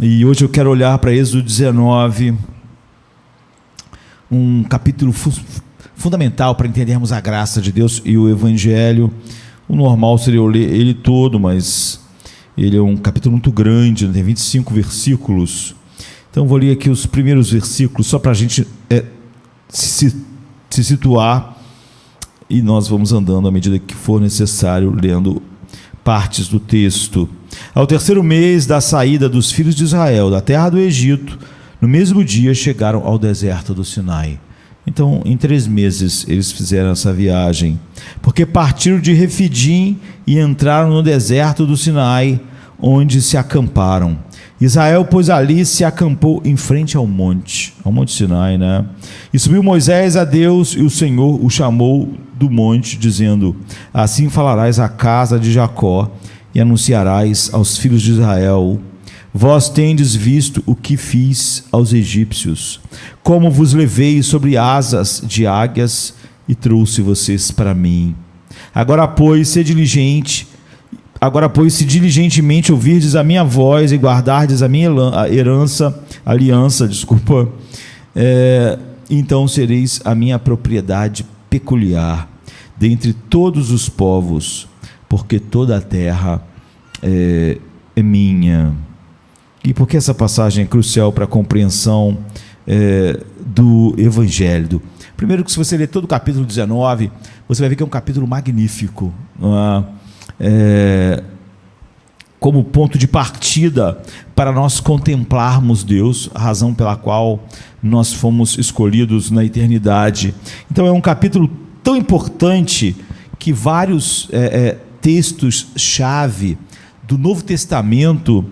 E hoje eu quero olhar para Êxodo 19, um capítulo fundamental para entendermos a graça de Deus e o Evangelho. O normal seria eu ler ele todo, mas ele é um capítulo muito grande, tem 25 versículos. Então vou ler aqui os primeiros versículos, só para a gente se situar, e nós vamos andando à medida que for necessário, lendo partes do texto. Ao terceiro mês da saída dos filhos de Israel da terra do Egito, no mesmo dia chegaram ao deserto do Sinai. Então, em 3 meses eles fizeram essa viagem, porque partiram de Refidim e entraram no deserto do Sinai, onde se acamparam. Israel, pois, ali se acampou em frente ao monte Sinai, né? E subiu Moisés a Deus, e o Senhor o chamou do monte, dizendo: assim falarás à casa de Jacó, e anunciarás aos filhos de Israel: vós tendes visto o que fiz aos egípcios, como vos levei sobre asas de águias, e trouxe vocês para mim. Agora, pois, se diligentemente ouvirdes a minha voz e guardardes a minha aliança, então sereis a minha propriedade peculiar dentre todos os povos, porque toda a terra é minha. E por que essa passagem é crucial para a compreensão do Evangelho? Primeiro, que se você ler todo o capítulo 19, você vai ver que é um capítulo magnífico, como ponto de partida para nós contemplarmos Deus, a razão pela qual nós fomos escolhidos na eternidade. Então é um capítulo tão importante que vários textos-chave do Novo Testamento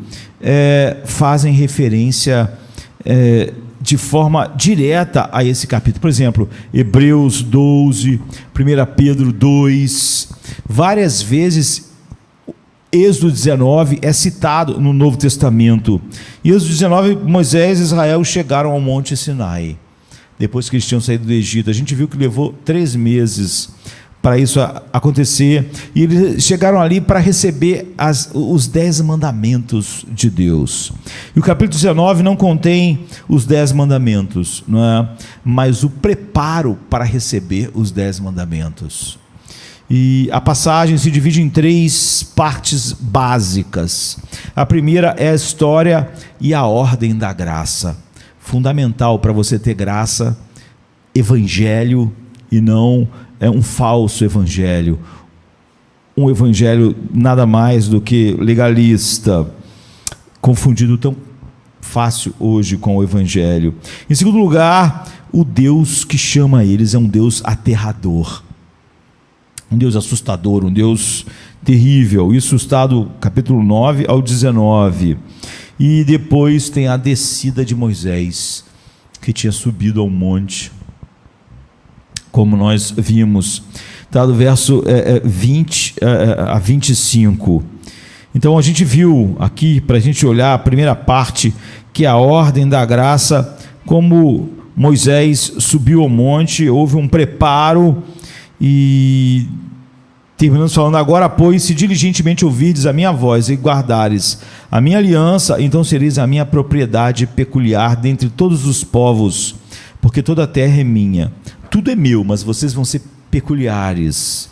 fazem referência de forma direta a esse capítulo. Por exemplo, Hebreus 12, 1 Pedro 2, várias vezes Êxodo 19 é citado no Novo Testamento. Em Êxodo 19, Moisés e Israel chegaram ao Monte Sinai, depois que eles tinham saído do Egito. A gente viu que levou 3 meses para isso acontecer, e eles chegaram ali para receber os 10 mandamentos de Deus. E o capítulo 19 não contém os 10 mandamentos, não é? Mas o preparo para receber os 10 mandamentos. E a passagem se divide em 3 partes básicas. A primeira é a história e a ordem da graça. Fundamental para você ter graça, evangelho, e não um falso evangelho. Um evangelho nada mais do que legalista, confundido tão fácil hoje com o evangelho. Em segundo lugar, o Deus que chama eles é um Deus aterrador, um Deus assustador, um Deus terrível. Isso está do capítulo 9 ao 19. E depois tem a descida de Moisés, que tinha subido ao monte, como nós vimos, está do verso 20 a 25. Então a gente viu aqui, para a gente olhar a primeira parte, que é a ordem da graça, como Moisés subiu ao monte, houve um preparo, e terminamos falando: agora, pois, se diligentemente ouvirdes a minha voz e guardares a minha aliança, então sereis a minha propriedade peculiar dentre todos os povos, porque toda a terra é minha. Tudo é meu, mas vocês vão ser peculiares.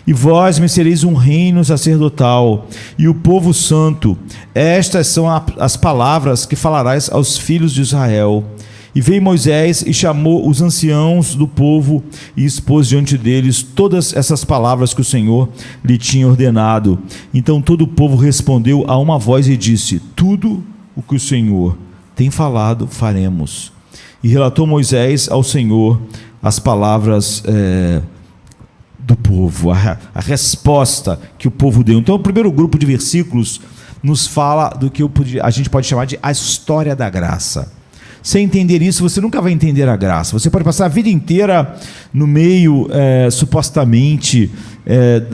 E vós me sereis um reino sacerdotal e o povo santo. Estas são as palavras que falarás aos filhos de Israel. E veio Moisés e chamou os anciãos do povo e expôs diante deles todas essas palavras que o Senhor lhe tinha ordenado. Então todo o povo respondeu a uma voz e disse: tudo o que o Senhor tem falado, faremos. E relatou Moisés ao Senhor as palavras do povo, a resposta que o povo deu. Então o primeiro grupo de versículos nos fala do que a gente pode chamar de a história da graça. Sem entender isso, você nunca vai entender a graça. Você pode passar a vida inteira no meio, supostamente,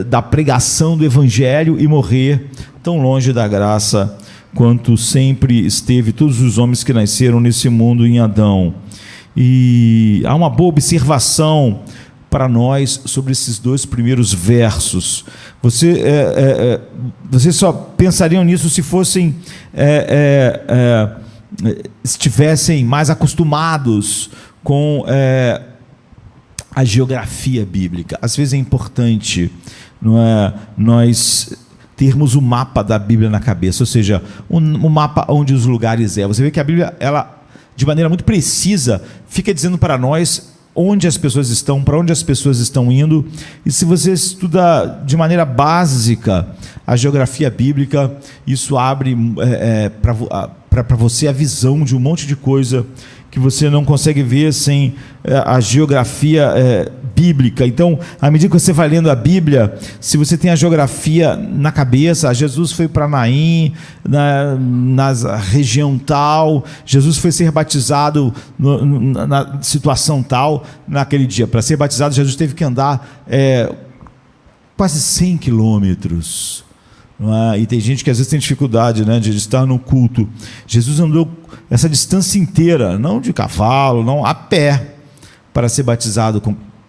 da pregação do Evangelho e morrer tão longe da graça quanto sempre esteve todos os homens que nasceram nesse mundo em Adão. E há uma boa observação para nós sobre esses 2 primeiros versos. Vocês só pensariam nisso se fossem estivessem mais acostumados com a geografia bíblica. Às vezes é importante, não é, nós termos o mapa da Bíblia na cabeça, ou seja, um mapa onde os lugares é. Você vê que a Bíblia, ela, de maneira muito precisa, fica dizendo para nós onde as pessoas estão, para onde as pessoas estão indo. E se você estuda de maneira básica a geografia bíblica, isso abre para você a visão de um monte de coisa que você não consegue ver sem a geografia bíblica. Então, à medida que você vai lendo a Bíblia, se você tem a geografia na cabeça, Jesus foi para Naim, na região tal, Jesus foi ser batizado na situação tal, naquele dia. Para ser batizado, Jesus teve que andar quase 100 quilômetros. E tem gente que às vezes tem dificuldade, né, de estar no culto. Jesus andou essa distância inteira, não de cavalo, não, a pé, para ser batizado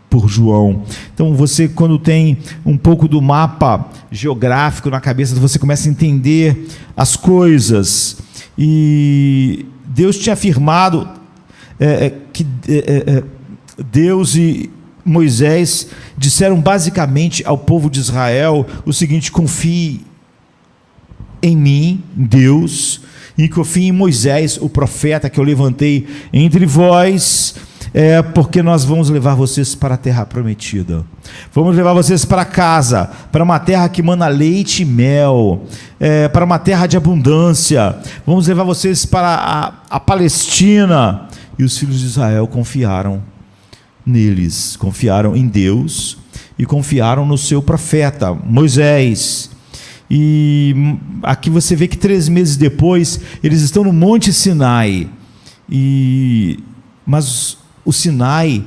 por João. Então você, quando tem um pouco do mapa geográfico na cabeça, você começa a entender as coisas. E Deus tinha afirmado que Deus e Moisés disseram basicamente ao povo de Israel o seguinte: confie em mim, Deus, e confie em Moisés, o profeta que eu levantei entre vós, porque nós vamos levar vocês para a terra prometida. Vamos levar vocês para casa, para uma terra que mana leite e mel, para uma terra de abundância. Vamos levar vocês para a Palestina. E os filhos de Israel confiaram neles, confiaram em Deus e confiaram no seu profeta, Moisés. E aqui você vê que 3 meses depois, eles estão no Monte Sinai. Mas o Sinai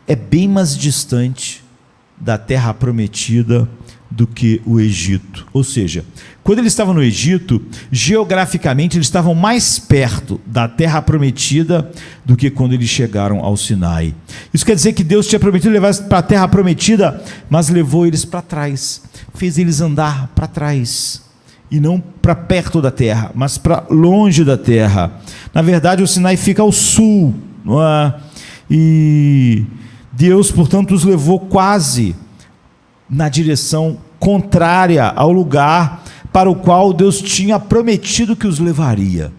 é bem mais distante da terra prometida do que o Egito. Ou seja, quando eles estavam no Egito, geograficamente eles estavam mais perto da terra prometida do que quando eles chegaram ao Sinai. Isso quer dizer que Deus tinha prometido levar eles para a terra prometida, mas levou eles para trás, fez eles andar para trás, e não para perto da terra, mas para longe da terra. Na verdade, o Sinai fica ao sul, não é? E Deus, portanto, os levou quase na direção contrária ao lugar para o qual Deus tinha prometido que os levaria.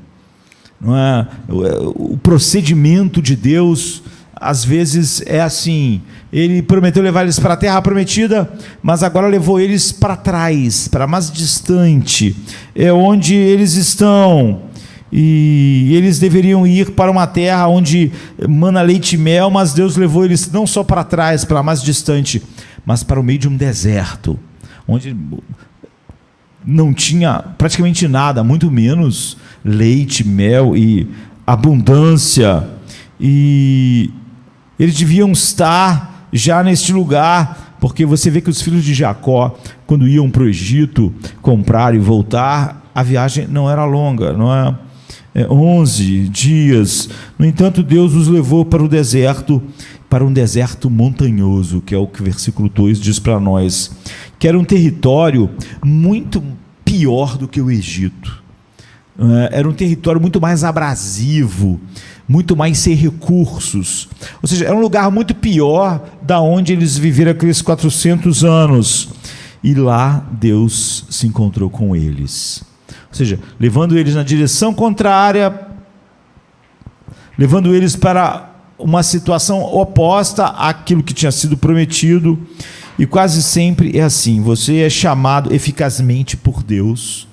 Não é? O procedimento de Deus às vezes é assim: ele prometeu levar eles para a terra prometida, mas agora levou eles para trás, para mais distante, onde eles estão. E eles deveriam ir para uma terra onde mana leite e mel, mas Deus levou eles não só para trás, para mais distante, mas para o meio de um deserto, onde não tinha praticamente nada, muito menos leite, mel e abundância. E eles deviam estar já neste lugar, porque você vê que os filhos de Jacó, quando iam para o Egito comprar e voltar, a viagem não era longa, não é? 11 dias. No entanto, Deus os levou para o deserto, para um deserto montanhoso, que é o que o versículo 2 diz para nós, que era um território muito pior do que o Egito. Era um território muito mais abrasivo, muito mais sem recursos. Ou seja, era um lugar muito pior da onde eles viveram aqueles 400 anos. E lá Deus se encontrou com eles. Ou seja, levando eles na direção contrária, levando eles para uma situação oposta àquilo que tinha sido prometido. E quase sempre é assim: você é chamado eficazmente por Deus.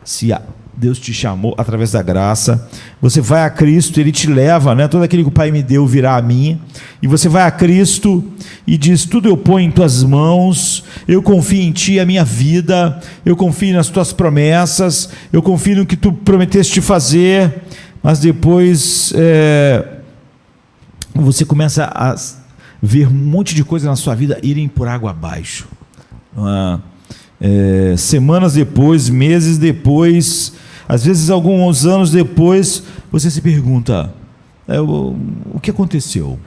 Se Deus te chamou através da graça, você vai a Cristo, Ele te leva, né? Todo aquele que o Pai me deu virá a mim, e você vai a Cristo e diz: tudo eu ponho em tuas mãos, eu confio em ti, a minha vida, eu confio nas tuas promessas, eu confio no que tu prometeste fazer. Mas depois você começa a ver um monte de coisa na sua vida irem por água abaixo. Semanas depois, meses depois, às vezes alguns anos depois, você se pergunta: o que aconteceu?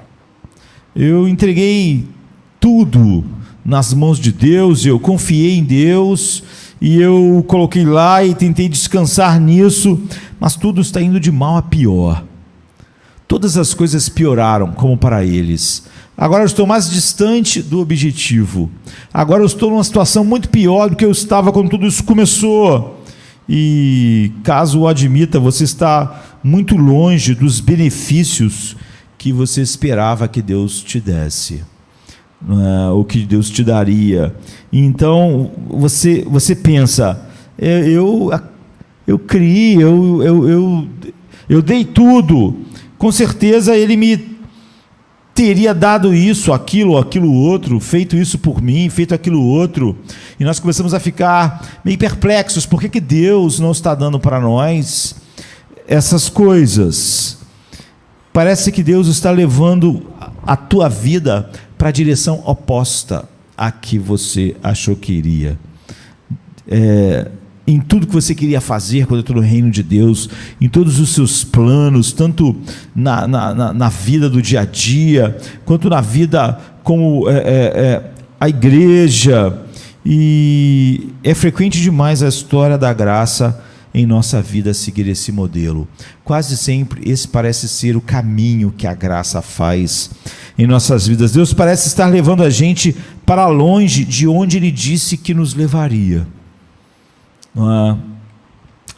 Eu entreguei tudo nas mãos de Deus, eu confiei em Deus, e eu coloquei lá e tentei descansar nisso, mas tudo está indo de mal a pior. Todas as coisas pioraram, como para eles. Agora eu estou mais distante do objetivo. Agora eu estou numa situação muito pior do que eu estava quando tudo isso começou. E, caso o admita, você está muito longe dos benefícios que você esperava que Deus te desse, ou que Deus te daria. Então você pensa, eu criei, eu dei tudo, com certeza Ele me teria dado isso, aquilo outro, feito isso por mim, feito aquilo outro, e nós começamos a ficar meio perplexos. Por que Deus não está dando para nós essas coisas? Parece que Deus está levando a tua vida para a direção oposta à que você achou que iria. Em tudo que você queria fazer quando entrou no reino de Deus, em todos os seus planos, tanto na vida do dia a dia, quanto na vida como a igreja. E é frequente demais a história da graça em nossa vida seguir esse modelo. Quase sempre esse parece ser o caminho que a graça faz em nossas vidas. Deus parece estar levando a gente para longe de onde Ele disse que nos levaria.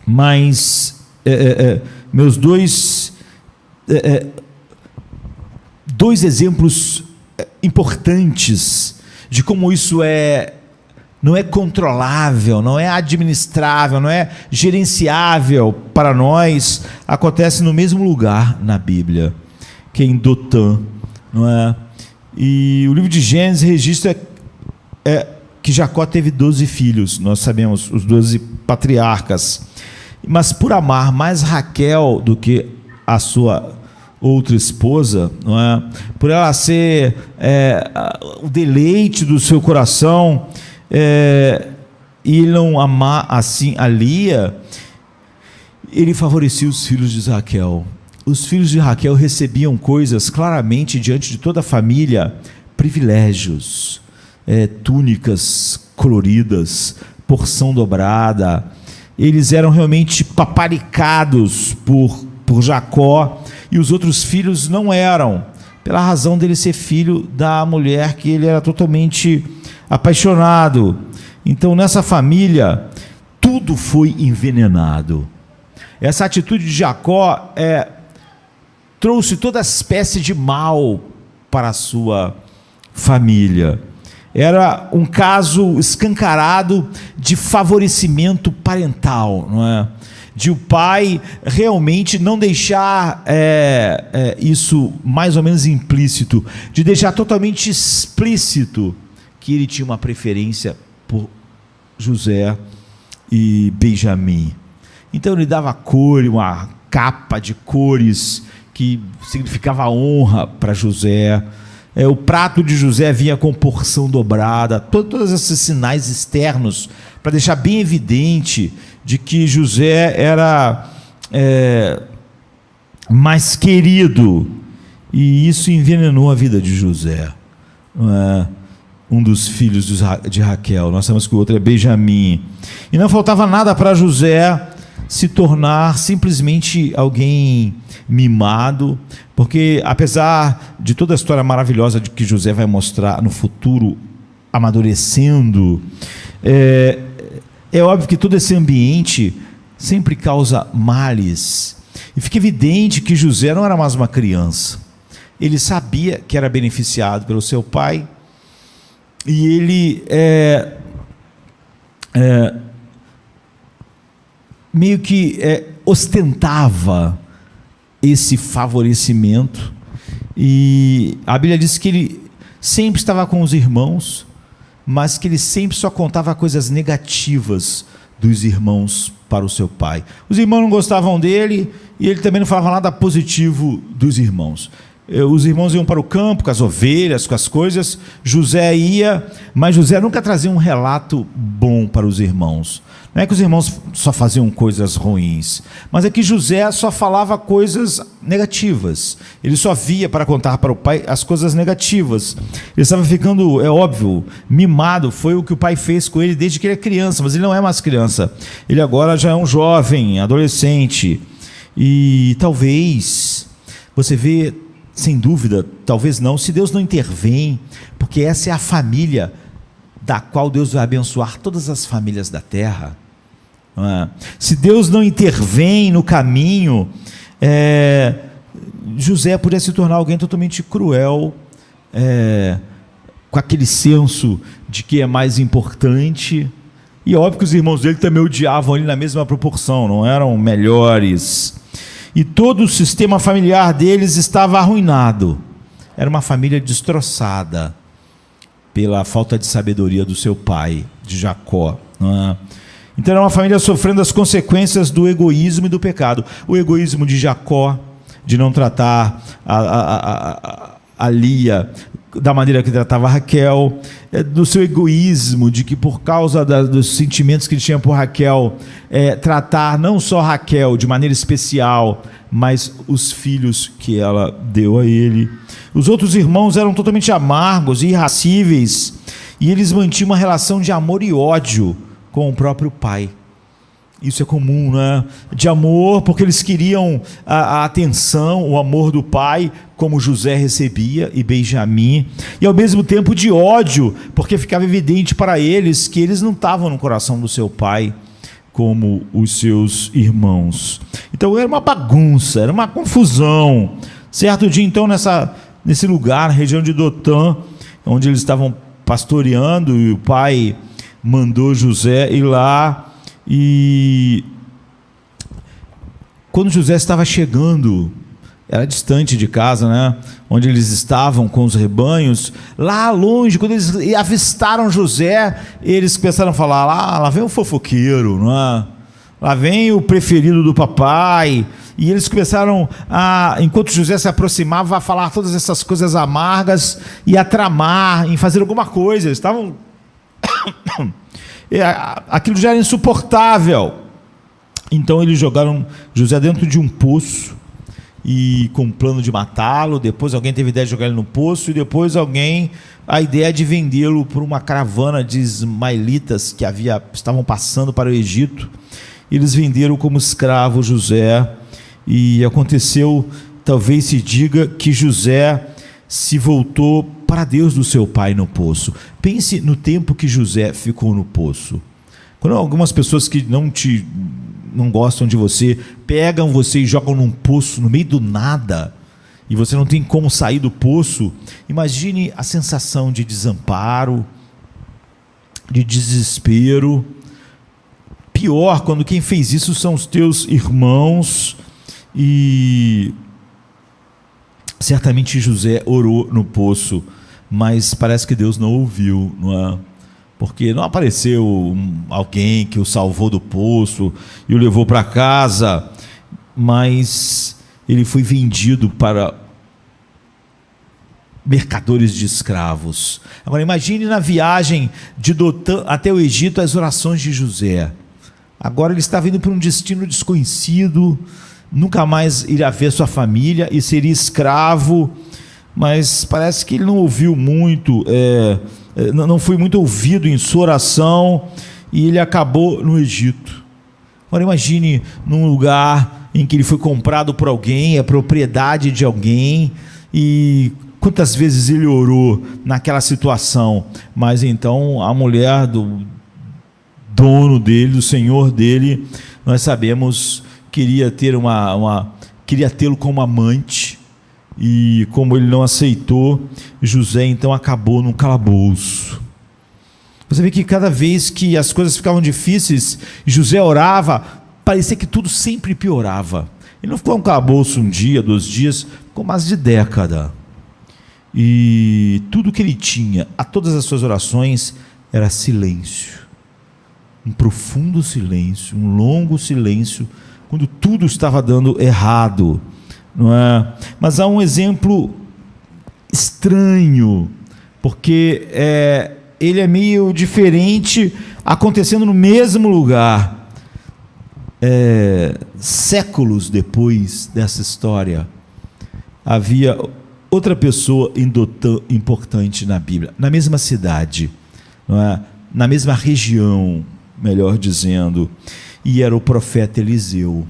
Mas meus dois exemplos importantes de como isso não é controlável, não é administrável, não é gerenciável para nós, acontece no mesmo lugar na Bíblia, que é em Dotã, não é? E o livro de Gênesis registra que Jacó teve 12 filhos, nós sabemos, os 12 patriarcas, mas por amar mais Raquel do que a sua outra esposa, não é? Por ela ser o deleite do seu coração, e ele não amar assim a Lia, ele favorecia os filhos de Raquel. Os filhos de Raquel recebiam coisas claramente diante de toda a família, privilégios, túnicas coloridas, porção dobrada. Eles eram realmente paparicados por Jacó, e os outros filhos não eram, pela razão dele ser filho da mulher que ele era totalmente apaixonado. Então nessa família tudo foi envenenado. Essa atitude de Jacó trouxe toda espécie de mal para a sua família. Era um caso escancarado de favorecimento parental, não é? De o pai realmente não deixar isso mais ou menos implícito, de deixar totalmente explícito que ele tinha uma preferência por José e Benjamim. Então ele dava cor, uma capa de cores que significava honra para José. O prato de José vinha com porção dobrada, todos esses sinais externos para deixar bem evidente de que José era mais querido, e isso envenenou a vida de José, um dos filhos de Raquel. Nós sabemos que o outro é Benjamim, e não faltava nada para José se tornar simplesmente alguém mimado, porque apesar de toda a história maravilhosa de que José vai mostrar no futuro, amadurecendo, é óbvio que todo esse ambiente sempre causa males, e fica evidente que José não era mais uma criança. Ele sabia que era beneficiado pelo seu pai, e ele meio que ostentava esse favorecimento, e a Bíblia diz que ele sempre estava com os irmãos, mas que ele sempre só contava coisas negativas dos irmãos para o seu pai. Os irmãos não gostavam dele, e ele também não falava nada positivo dos irmãos. os irmãos iam para o campo com as ovelhas, com as coisas, José ia, mas José nunca trazia um relato bom para os irmãos. Não é que os irmãos só faziam coisas ruins, mas é que José só falava coisas negativas. Ele só via para contar para o pai as coisas negativas. Ele estava ficando, é óbvio, mimado. Foi o que o pai fez com ele desde que ele é criança, mas ele não é mais criança. Ele agora já é um jovem, adolescente. E talvez, você vê, sem dúvida, talvez não, se Deus não intervém, porque essa é a família da qual Deus vai abençoar todas as famílias da terra. Se Deus não intervém no caminho, José poderia se tornar alguém totalmente cruel, com aquele senso de que é mais importante. E óbvio que os irmãos dele também odiavam ele na mesma proporção, não eram melhores. E todo o sistema familiar deles estava arruinado. Era uma família destroçada pela falta de sabedoria do seu pai, de Jacó. Então era uma família sofrendo as consequências do egoísmo e do pecado. O egoísmo de Jacó, de não tratar a Lia da maneira que tratava a Raquel, do seu egoísmo, de que por causa dos sentimentos que ele tinha por Raquel, tratar não só Raquel de maneira especial, mas os filhos que ela deu a ele. Os outros irmãos eram totalmente amargos e irascíveis, e eles mantinham uma relação de amor e ódio com o próprio pai. Isso é comum, né? De amor, porque eles queriam a atenção, o amor do pai, como José recebia, e Benjamim, e ao mesmo tempo de ódio, porque ficava evidente para eles que eles não estavam no coração do seu pai, como os seus irmãos. Então era uma bagunça, era uma confusão. Certo dia, então, nesse lugar, na região de Dotã, onde eles estavam pastoreando, e o pai mandou José ir lá. E quando José estava chegando, era distante de casa, né? Onde eles estavam com os rebanhos, lá longe, quando eles avistaram José, eles começaram a falar: lá vem o fofoqueiro, não é? Lá vem o preferido do papai. E eles começaram enquanto José se aproximava, a falar todas essas coisas amargas e a tramar em fazer alguma coisa. Eles estavam aquilo já era insuportável. Então eles jogaram José dentro de um poço, e com um plano de matá-lo. Depois alguém teve a ideia de jogar ele no poço, e depois a ideia de vendê-lo por uma caravana de ismaelitas que estavam passando para o Egito. Eles venderam como escravo José, e aconteceu, talvez se diga, que José se voltou para Deus do seu pai no poço. Pense no tempo que José ficou no poço. Quando algumas pessoas que não gostam de você pegam você e jogam num poço no meio do nada, e você não tem como sair do poço, imagine a sensação de desamparo, de desespero. Pior, quando quem fez isso são os teus irmãos. E certamente José orou no poço, mas parece que Deus não ouviu, não é? Porque não apareceu alguém que o salvou do poço e o levou para casa, mas ele foi vendido para mercadores de escravos. Agora imagine na viagem de Dotã até o Egito as orações de José. Agora ele estava indo para um destino desconhecido, nunca mais iria ver sua família e seria escravo, mas parece que ele não ouviu muito, não foi muito ouvido em sua oração, e ele acabou no Egito. Agora imagine num lugar em que ele foi comprado por alguém, é propriedade de alguém, e quantas vezes ele orou naquela situação, mas então a mulher do dono dele, do senhor dele, nós sabemos, queria tê-lo como amante, e como ele não aceitou, José então acabou num calabouço. Você vê que cada vez que as coisas ficavam difíceis, José orava, parecia que tudo sempre piorava. Ele não ficou num calabouço um dia, 2 dias, ficou mais de década. E tudo que ele tinha, a todas as suas orações, era silêncio. Um profundo silêncio, um longo silêncio, quando tudo estava dando errado, não é? Mas há um exemplo estranho, porque ele é meio diferente, acontecendo no mesmo lugar. Séculos depois dessa história, havia outra pessoa em Dotã importante na Bíblia, na mesma cidade, não é? Na mesma região, melhor dizendo, e era o profeta Eliseu.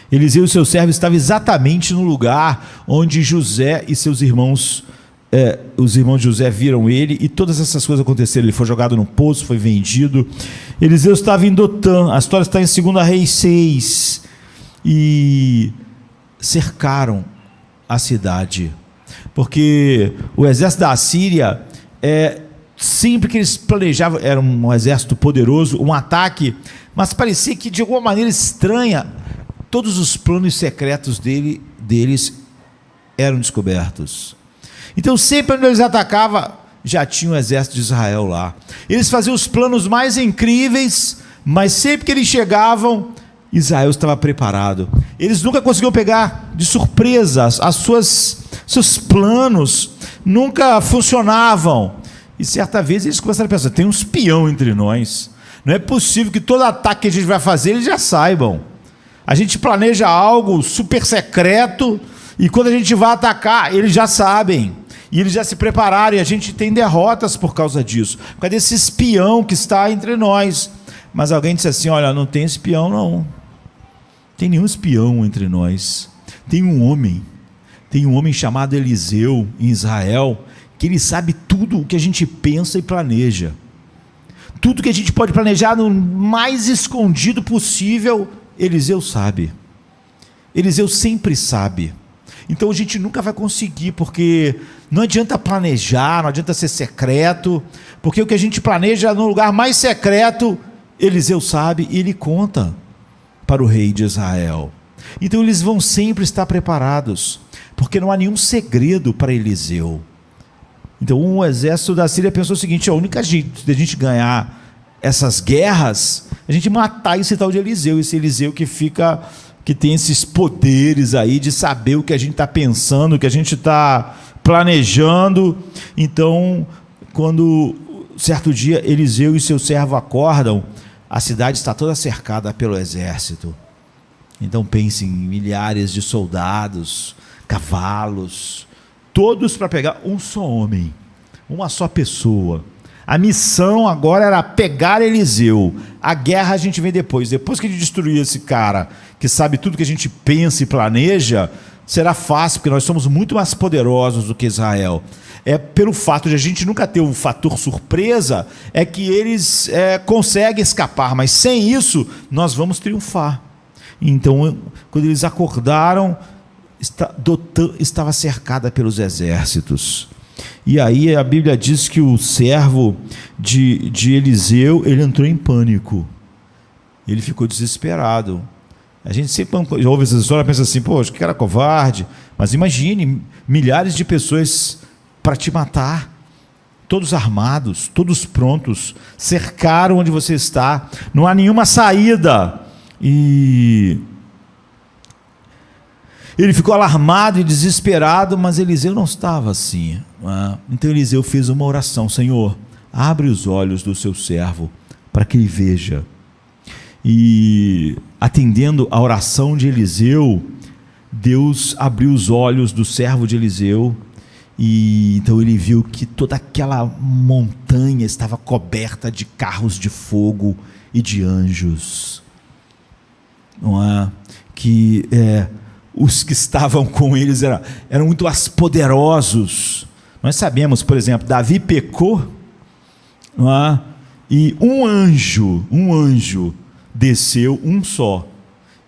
Eliseu e seu servo estavam exatamente no lugar onde José e seus irmãos, os irmãos de José viram ele, e todas essas coisas aconteceram. Ele foi jogado no poço, foi vendido. Eliseu estava em Dotã, a história está em 2 Reis 6, e cercaram a cidade, porque o exército da Assíria, sempre que eles planejavam, era um exército poderoso, um ataque, mas parecia que de alguma maneira estranha, todos os planos secretos deles eram descobertos. Então sempre quando eles atacavam, já tinha o exército de Israel lá. Eles faziam os planos mais incríveis, mas sempre que eles chegavam, Israel estava preparado. Eles nunca conseguiam pegar de surpresa, seus planos nunca funcionavam. E certa vez eles começaram a pensar: tem um espião entre nós, não é possível que todo ataque que a gente vai fazer eles já saibam. A gente planeja algo super secreto, e quando a gente vai atacar, eles já sabem, e eles já se prepararam, e a gente tem derrotas por causa disso, por causa desse espião que está entre nós. Mas alguém disse assim: olha, não tem espião não, tem nenhum espião entre nós. Tem um homem chamado Eliseu em Israel, que ele sabe tudo o que a gente pensa e planeja, tudo que a gente pode planejar no mais escondido possível, Eliseu sabe. Eliseu sempre sabe. Então a gente nunca vai conseguir, porque não adianta planejar, não adianta ser secreto, porque o que a gente planeja no lugar mais secreto, Eliseu sabe e ele conta para o rei de Israel. Então eles vão sempre estar preparados, porque não há nenhum segredo para Eliseu. Então o exército da Síria pensou o seguinte: a única jeito de a gente ganhar essas guerras, a gente matar esse tal de Eliseu, esse Eliseu que tem esses poderes aí de saber o que a gente está pensando, o que a gente está planejando. Então, quando certo dia Eliseu e seu servo acordam, a cidade está toda cercada pelo exército. Então pensem em milhares de soldados, cavalos, todos para pegar um só homem, uma só pessoa. A missão agora era pegar Eliseu. A guerra a gente vem depois que a gente destruir esse cara que sabe tudo que a gente pensa e planeja, será fácil, porque nós somos muito mais poderosos do que Israel. Pelo fato de a gente nunca ter um fator surpresa, é que eles conseguem escapar, mas sem isso nós vamos triunfar. Então quando eles acordaram, Dotã estava cercada pelos exércitos. E aí a Bíblia diz que o servo de Eliseu, ele entrou em pânico, ele ficou desesperado. A gente sempre ouve essa história e pensa assim: poxa, que cara covarde. Mas imagine, milhares de pessoas para te matar, todos armados, todos prontos, cercaram onde você está, não há nenhuma saída. E ele ficou alarmado e desesperado, mas Eliseu não estava assim. Então Eliseu fez uma oração: Senhor, abre os olhos do seu servo para que ele veja. E atendendo a oração de Eliseu, Deus abriu os olhos do servo de Eliseu, e então ele viu que toda aquela montanha estava coberta de carros de fogo e de anjos. Os que estavam com eles eram muito mais poderosos. Nós sabemos, por exemplo, Davi pecou, e um anjo desceu, um só,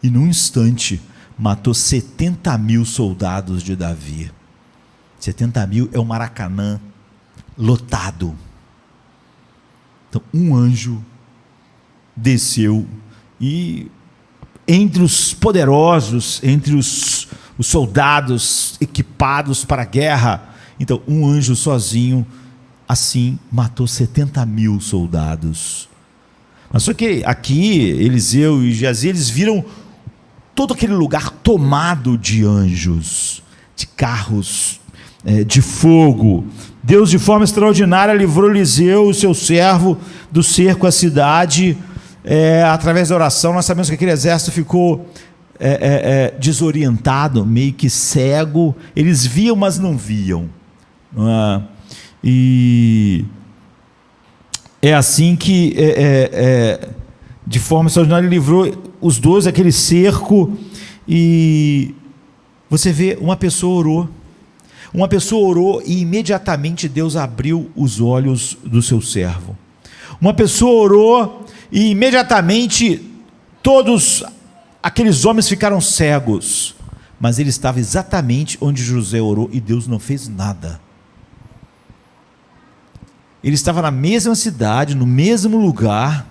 e num instante matou 70.000 soldados de Davi. 70.000 é o Maracanã lotado. Então um anjo desceu, e entre os poderosos, entre os soldados equipados para a guerra, então um anjo sozinho assim matou 70.000 soldados. Mas só que aqui Eliseu e Geazi, eles viram todo aquele lugar tomado de anjos, de carros de fogo. Deus, de forma extraordinária, livrou Eliseu, o seu servo, do cerco à cidade, através da oração. Nós sabemos que aquele exército ficou desorientado, meio que cego. Eles viam, mas não viam. E é assim que, de forma extraordinária, ele livrou os dois daquele cerco. E você vê, uma pessoa orou e imediatamente Deus abriu os olhos do seu servo. Uma pessoa orou e imediatamente todos aqueles homens ficaram cegos, mas ele estava exatamente onde José orou e Deus não fez nada. Ele estava na mesma cidade, no mesmo lugar,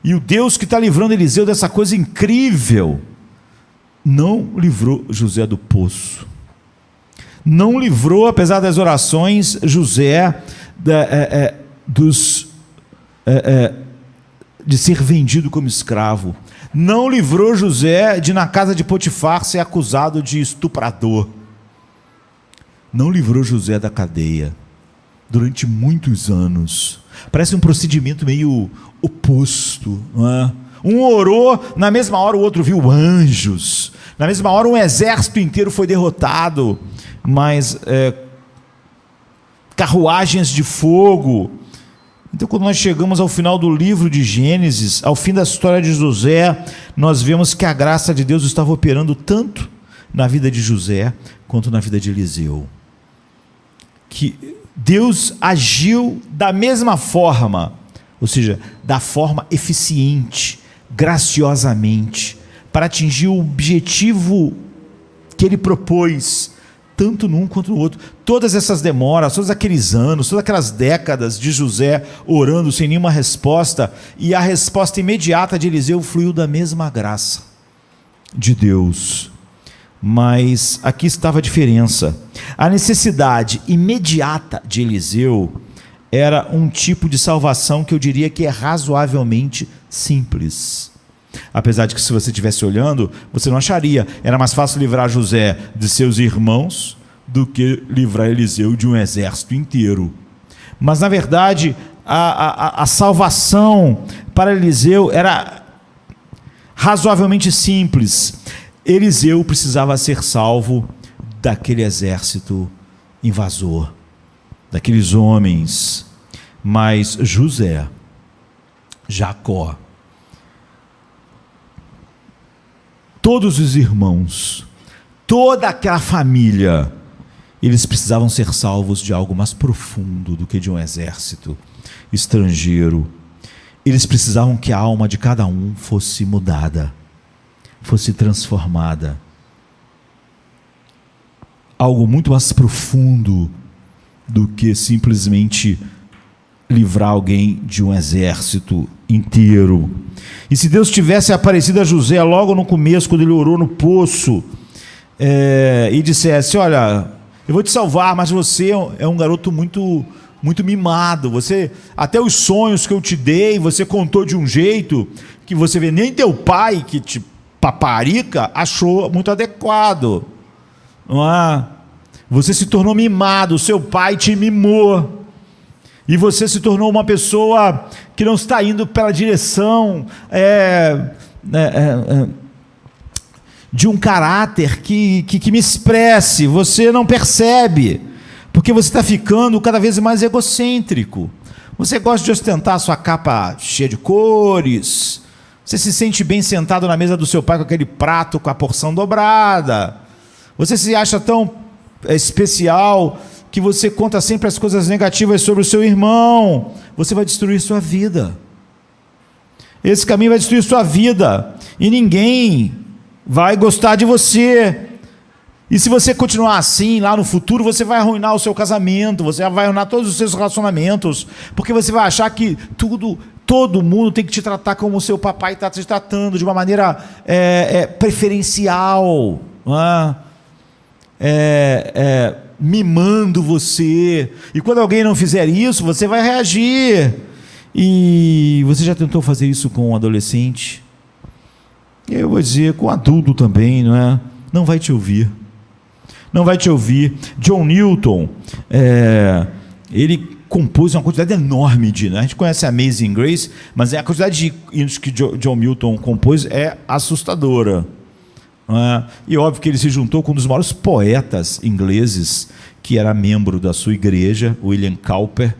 e o Deus que está livrando Eliseu dessa coisa incrível, não livrou José do poço. Não livrou, apesar das orações, José de ser vendido como escravo. Não livrou José de, na casa de Potifar, ser acusado de estuprador. Não livrou José da cadeia durante muitos anos. Parece um procedimento meio oposto, não é? Um orou, na mesma hora o outro viu anjos, na mesma hora um exército inteiro foi derrotado, mas carruagens de fogo. Então, quando nós chegamos ao final do livro de Gênesis, ao fim da história de José, nós vemos que a graça de Deus estava operando tanto na vida de José quanto na vida de Eliseu. Que Deus agiu da mesma forma, ou seja, da forma eficiente, graciosamente, para atingir o objetivo que ele propôs, tanto num quanto no outro. Todas essas demoras, todos aqueles anos, todas aquelas décadas de José orando sem nenhuma resposta, e a resposta imediata de Eliseu fluiu da mesma graça de Deus. Mas aqui estava a diferença. A necessidade imediata de Eliseu era um tipo de salvação que eu diria que é razoavelmente simples. Apesar de que, se você estivesse olhando, você não acharia. Era mais fácil livrar José de seus irmãos do que livrar Eliseu de um exército inteiro. Mas, na verdade, a salvação para Eliseu era razoavelmente simples. Eliseu precisava ser salvo daquele exército invasor, daqueles homens. Mas José, Jacó, todos os irmãos, toda aquela família, eles precisavam ser salvos de algo mais profundo do que de um exército estrangeiro. Eles precisavam que a alma de cada um fosse mudada, fosse transformada. Algo muito mais profundo do que simplesmente livrar alguém de um exército inteiro. E se Deus tivesse aparecido a José logo no começo, quando ele orou no poço, e dissesse: olha, eu vou te salvar, mas você é um garoto muito, muito mimado, você, até os sonhos que eu te dei, você contou de um jeito que você vê, nem teu pai, que te paparica, achou muito adequado, não é? Você se tornou mimado, seu pai te mimou, e você se tornou uma pessoa que não está indo pela direção de um caráter que me expresse. Você não percebe, porque você está ficando cada vez mais egocêntrico. Você gosta de ostentar a sua capa cheia de cores, você se sente bem sentado na mesa do seu pai com aquele prato com a porção dobrada, você se acha tão especial que você conta sempre as coisas negativas sobre o seu irmão. Você vai destruir sua vida. Esse caminho vai destruir sua vida, e ninguém vai gostar de você. E se você continuar assim, lá no futuro, você vai arruinar o seu casamento, você vai arruinar todos os seus relacionamentos, porque você vai achar que todo mundo tem que te tratar como o seu papai está te tratando, de uma maneira preferencial, mimando você. E quando alguém não fizer isso, você vai reagir. E você já tentou fazer isso com um adolescente? Eu vou dizer, com um adulto também, não é? Não vai te ouvir. não vai te ouvir. John Newton, ele compôs uma quantidade enorme de hinos. A gente conhece a Amazing Grace, mas a quantidade de hinos que John Newton compôs é assustadora. E óbvio que ele se juntou com um dos maiores poetas ingleses, que era membro da sua igreja, William Cowper,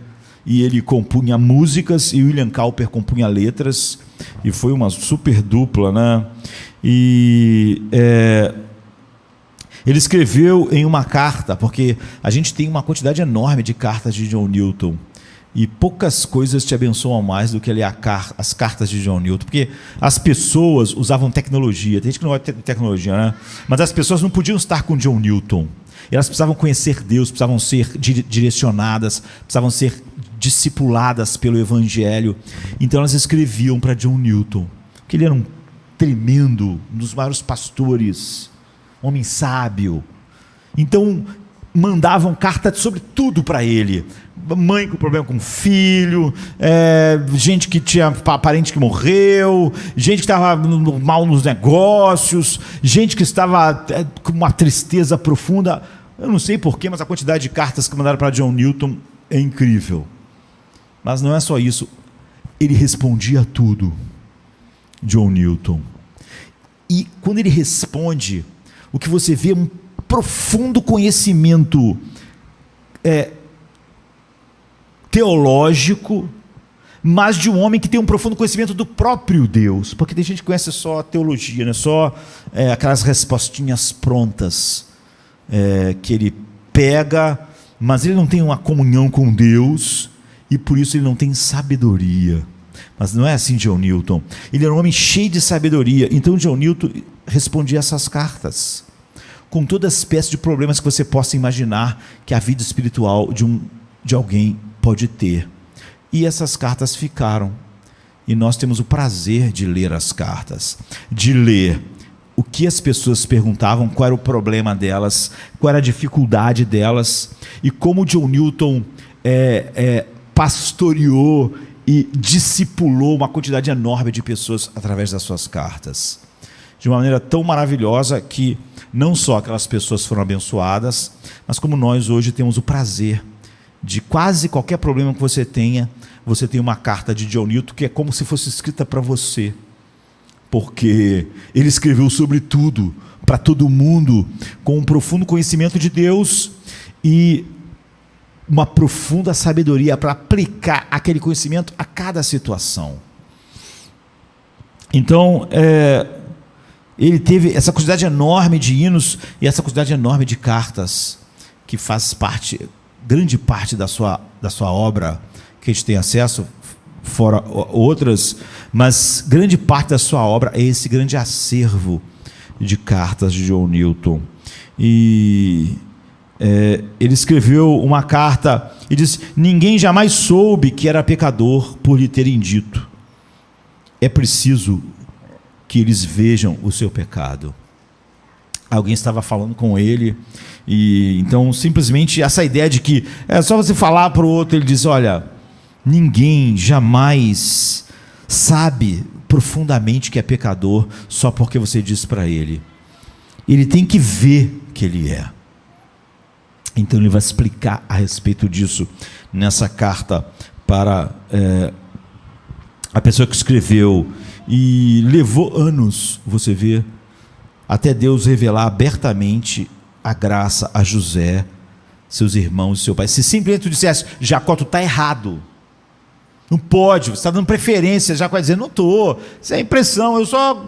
e ele compunha músicas e William Cowper compunha letras, e foi uma super dupla, né? E ele escreveu em uma carta, porque a gente tem uma quantidade enorme de cartas de John Newton, e poucas coisas te abençoam mais do que ler as cartas de John Newton, porque as pessoas usavam tecnologia, tem gente que não gosta de tecnologia, né? Mas as pessoas não podiam estar com John Newton, elas precisavam conhecer Deus, precisavam ser direcionadas, precisavam ser discipuladas pelo Evangelho, então elas escreviam para John Newton, que ele era um tremendo, um dos maiores pastores, homem sábio, então mandavam carta sobre tudo para ele, mãe com problema com filho, gente que tinha parente que morreu, gente que estava mal nos negócios, gente que estava com uma tristeza profunda. Eu não sei porquê, mas a quantidade de cartas que mandaram para John Newton é incrível. Mas não é só isso, ele respondia a tudo, John Newton. E quando ele responde, o que você vê é um profundo conhecimento teológico, mas de um homem que tem um profundo conhecimento do próprio Deus, porque tem gente que conhece só a teologia, né? Só aquelas respostinhas prontas que ele pega, mas ele não tem uma comunhão com Deus, e por isso ele não tem sabedoria. Mas não é assim John Newton, ele era um homem cheio de sabedoria. Então John Newton respondia essas cartas com toda espécie de problemas que você possa imaginar que a vida espiritual de alguém pode ter. E essas cartas ficaram, e nós temos o prazer de ler as cartas, de ler o que as pessoas perguntavam, qual era o problema delas, qual era a dificuldade delas, e como John Newton pastoreou e discipulou uma quantidade enorme de pessoas através das suas cartas, de uma maneira tão maravilhosa que não só aquelas pessoas foram abençoadas, mas como nós hoje temos o prazer de quase qualquer problema que você tem uma carta de John Newton que é como se fosse escrita para você, porque ele escreveu sobre tudo, para todo mundo, com um profundo conhecimento de Deus e uma profunda sabedoria para aplicar aquele conhecimento a cada situação. Então, ele teve essa quantidade enorme de hinos e essa quantidade enorme de cartas, que faz grande parte da sua obra, que a gente tem acesso, fora outras, mas grande parte da sua obra é esse grande acervo de cartas de John Newton. E ele escreveu uma carta e disse: ninguém jamais soube que era pecador por lhe terem dito. É preciso que eles vejam o seu pecado. Alguém estava falando com ele, e então simplesmente essa ideia de que é só você falar para o outro. Ele diz: olha, ninguém jamais sabe profundamente que é pecador só porque você diz para ele. Ele tem que ver que ele é. Então ele vai explicar a respeito disso nessa carta para a pessoa que escreveu, e levou anos, você vê, até Deus revelar abertamente a graça a José, seus irmãos e seu pai. Se simplesmente tu dissesse: Jacó, tu está errado, não pode, você está dando preferência, Jacó vai dizer: não estou, isso é impressão, eu só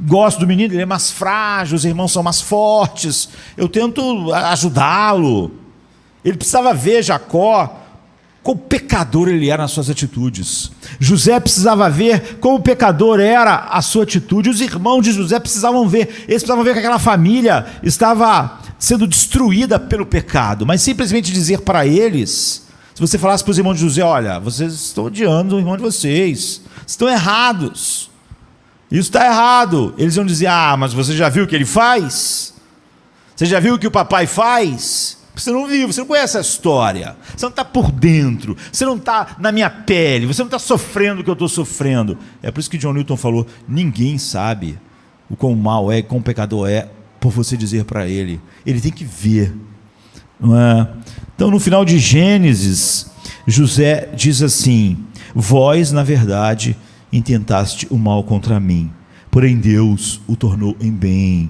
gosto do menino, ele é mais frágil, os irmãos são mais fortes, eu tento ajudá-lo. Ele precisava ver Jacó, quão pecador ele era nas suas atitudes. José precisava ver como pecador era a sua atitude. Os irmãos de José precisavam ver, eles precisavam ver que aquela família estava sendo destruída pelo pecado. Mas simplesmente dizer para eles, se você falasse para os irmãos de José: olha, vocês estão odiando o irmão de vocês, estão errados, isso está errado, eles iam dizer: ah, mas você já viu o que ele faz? Você já viu o que o papai faz? Você não viu, você não conhece a história, você não está por dentro, você não está na minha pele, você não está sofrendo o que eu estou sofrendo. É por isso que John Newton falou: ninguém sabe o quão mal é, quão pecador é, por você dizer para ele. Ele tem que ver, não é? Então, no final de Gênesis, José diz assim: vós, na verdade, intentaste o mal contra mim, porém Deus o tornou em bem,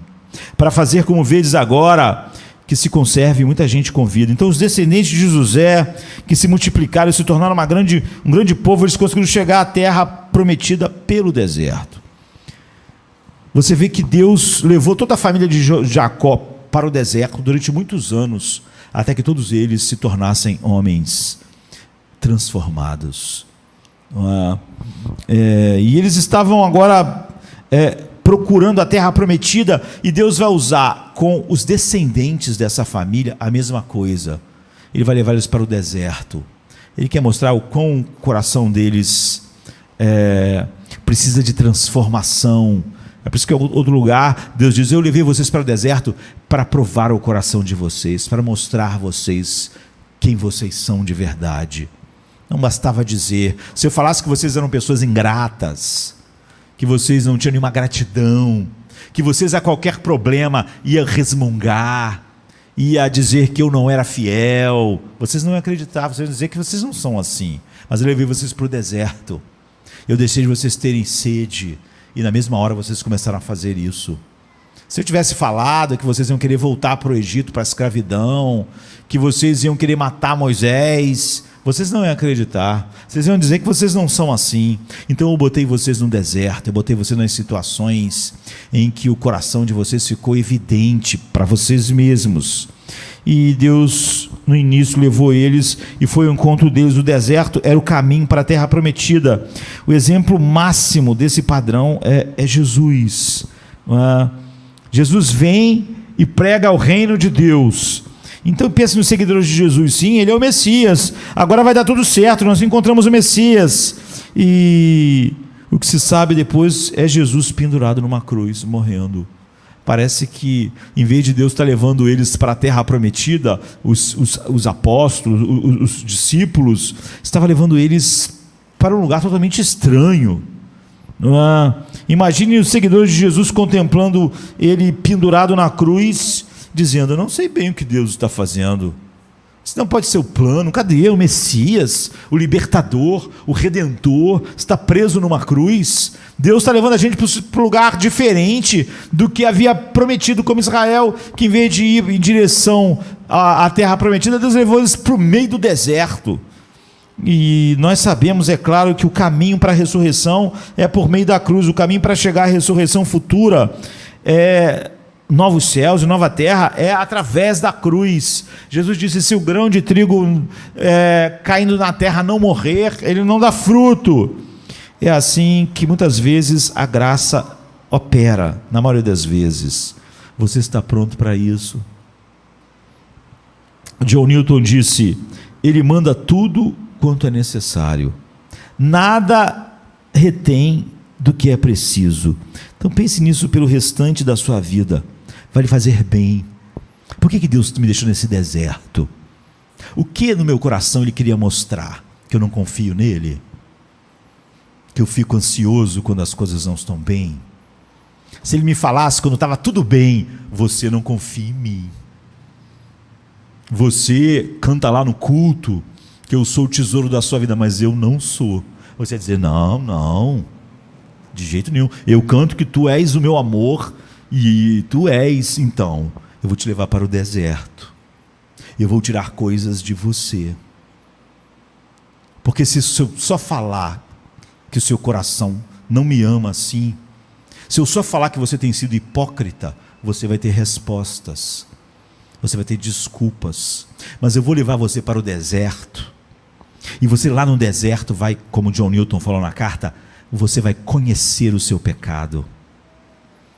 para fazer como vedes agora, que se conserve muita gente com vida. Então, os descendentes de José, que se multiplicaram e se tornaram um grande povo, eles conseguiram chegar à terra prometida pelo deserto. Você vê que Deus levou toda a família de Jacó para o deserto durante muitos anos, até que todos eles se tornassem homens transformados. E eles estavam agora procurando a terra prometida, e Deus vai usar com os descendentes dessa família a mesma coisa. Ele vai levar eles para o deserto. Ele quer mostrar o quão o coração deles precisa de transformação. É por isso que em outro lugar Deus diz: eu levei vocês para o deserto para provar o coração de vocês, para mostrar a vocês quem vocês são de verdade. Não bastava dizer. Se eu falasse que vocês eram pessoas ingratas, que vocês não tinham nenhuma gratidão, que vocês a qualquer problema iam resmungar, ia dizer que eu não era fiel, vocês não iam acreditar, vocês iam dizer que vocês não são assim. Mas eu levei vocês para o deserto, eu deixei vocês terem sede, e na mesma hora vocês começaram a fazer isso. Se eu tivesse falado que vocês iam querer voltar para o Egito, para a escravidão, que vocês iam querer matar Moisés, vocês não iam acreditar, vocês iam dizer que vocês não são assim. Então eu botei vocês no deserto, eu botei vocês nas situações em que o coração de vocês ficou evidente para vocês mesmos. E Deus no início levou eles, e foi o encontro deles. O deserto era o caminho para a terra prometida. O exemplo máximo desse padrão é Jesus. Jesus vem e prega o reino de Deus. Então pense nos seguidores de Jesus. Sim, ele é o Messias, agora vai dar tudo certo, nós encontramos o Messias. E o que se sabe depois é Jesus pendurado numa cruz, morrendo. Parece que em vez de Deus estar levando eles para a terra prometida, os apóstolos, os discípulos, estava levando eles para um lugar totalmente estranho. Imagine os seguidores de Jesus contemplando ele pendurado na cruz, dizendo: eu não sei bem o que Deus está fazendo, isso não pode ser o plano. Cadê o Messias, o libertador, o redentor? Está preso numa cruz. Deus está levando a gente para um lugar diferente do que havia prometido, como Israel, que em vez de ir em direção à terra prometida, Deus levou eles para o meio do deserto. E nós sabemos, é claro, que o caminho para a ressurreição é por meio da cruz. O caminho para chegar à ressurreição futura novos céus e nova terra é através da cruz. Jesus disse: se o grão de trigo caindo na terra não morrer, ele não dá fruto. É assim que muitas vezes a graça opera, na maioria das vezes. Você está pronto para isso? John Newton disse: ele manda tudo quanto é necessário, nada retém do que é preciso. Então pense nisso pelo restante da sua vida. Vai lhe fazer bem. Por que Deus me deixou nesse deserto? O que no meu coração Ele queria mostrar? Que eu não confio nele? Que eu fico ansioso quando as coisas não estão bem? Se Ele me falasse quando estava tudo bem: você não confia em mim, você canta lá no culto que eu sou o tesouro da sua vida, mas eu não sou. Você vai dizer: não, de jeito nenhum, eu canto que tu és o meu amor, e tu és. Então eu vou te levar para o deserto, eu vou tirar coisas de você, porque se eu só falar que o seu coração não me ama assim, se eu só falar que você tem sido hipócrita, você vai ter respostas, você vai ter desculpas. Mas eu vou levar você para o deserto, e você lá no deserto vai, como John Newton falou na carta, você vai conhecer o seu pecado.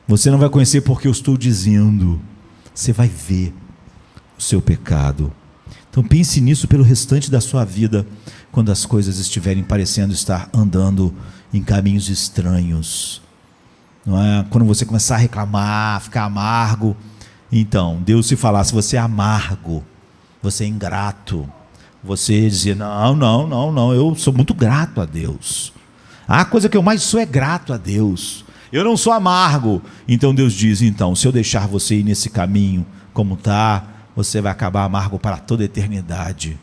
Você não vai conhecer porque eu estou dizendo, você vai ver o seu pecado. Então pense nisso pelo restante da sua vida, quando as coisas estiverem parecendo estar andando em caminhos estranhos, não é? Quando você começar a reclamar, ficar amargo, então Deus se falasse: você é amargo, você é ingrato, você dizia: não, eu sou muito grato a Deus. A coisa que eu mais sou é grato a Deus. Eu não sou amargo. Então Deus diz, então, se eu deixar você ir nesse caminho como está, você vai acabar amargo para toda a eternidade.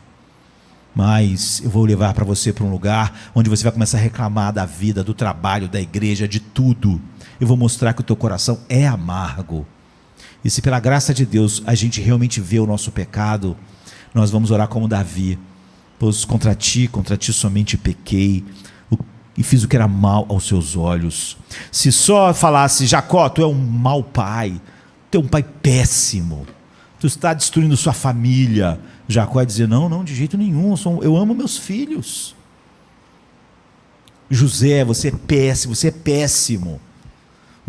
Mas eu vou levar para você para um lugar onde você vai começar a reclamar da vida, do trabalho, da igreja, de tudo. Eu vou mostrar que o teu coração é amargo. E se pela graça de Deus a gente realmente vê o nosso pecado, nós vamos orar como Davi. Pois contra ti somente pequei, e fiz o que era mal aos seus olhos. Se só falasse, Jacó, tu é um mau pai, tu é um pai péssimo, tu está destruindo sua família, Jacó vai dizer, não, de jeito nenhum, eu amo meus filhos. José, você é péssimo,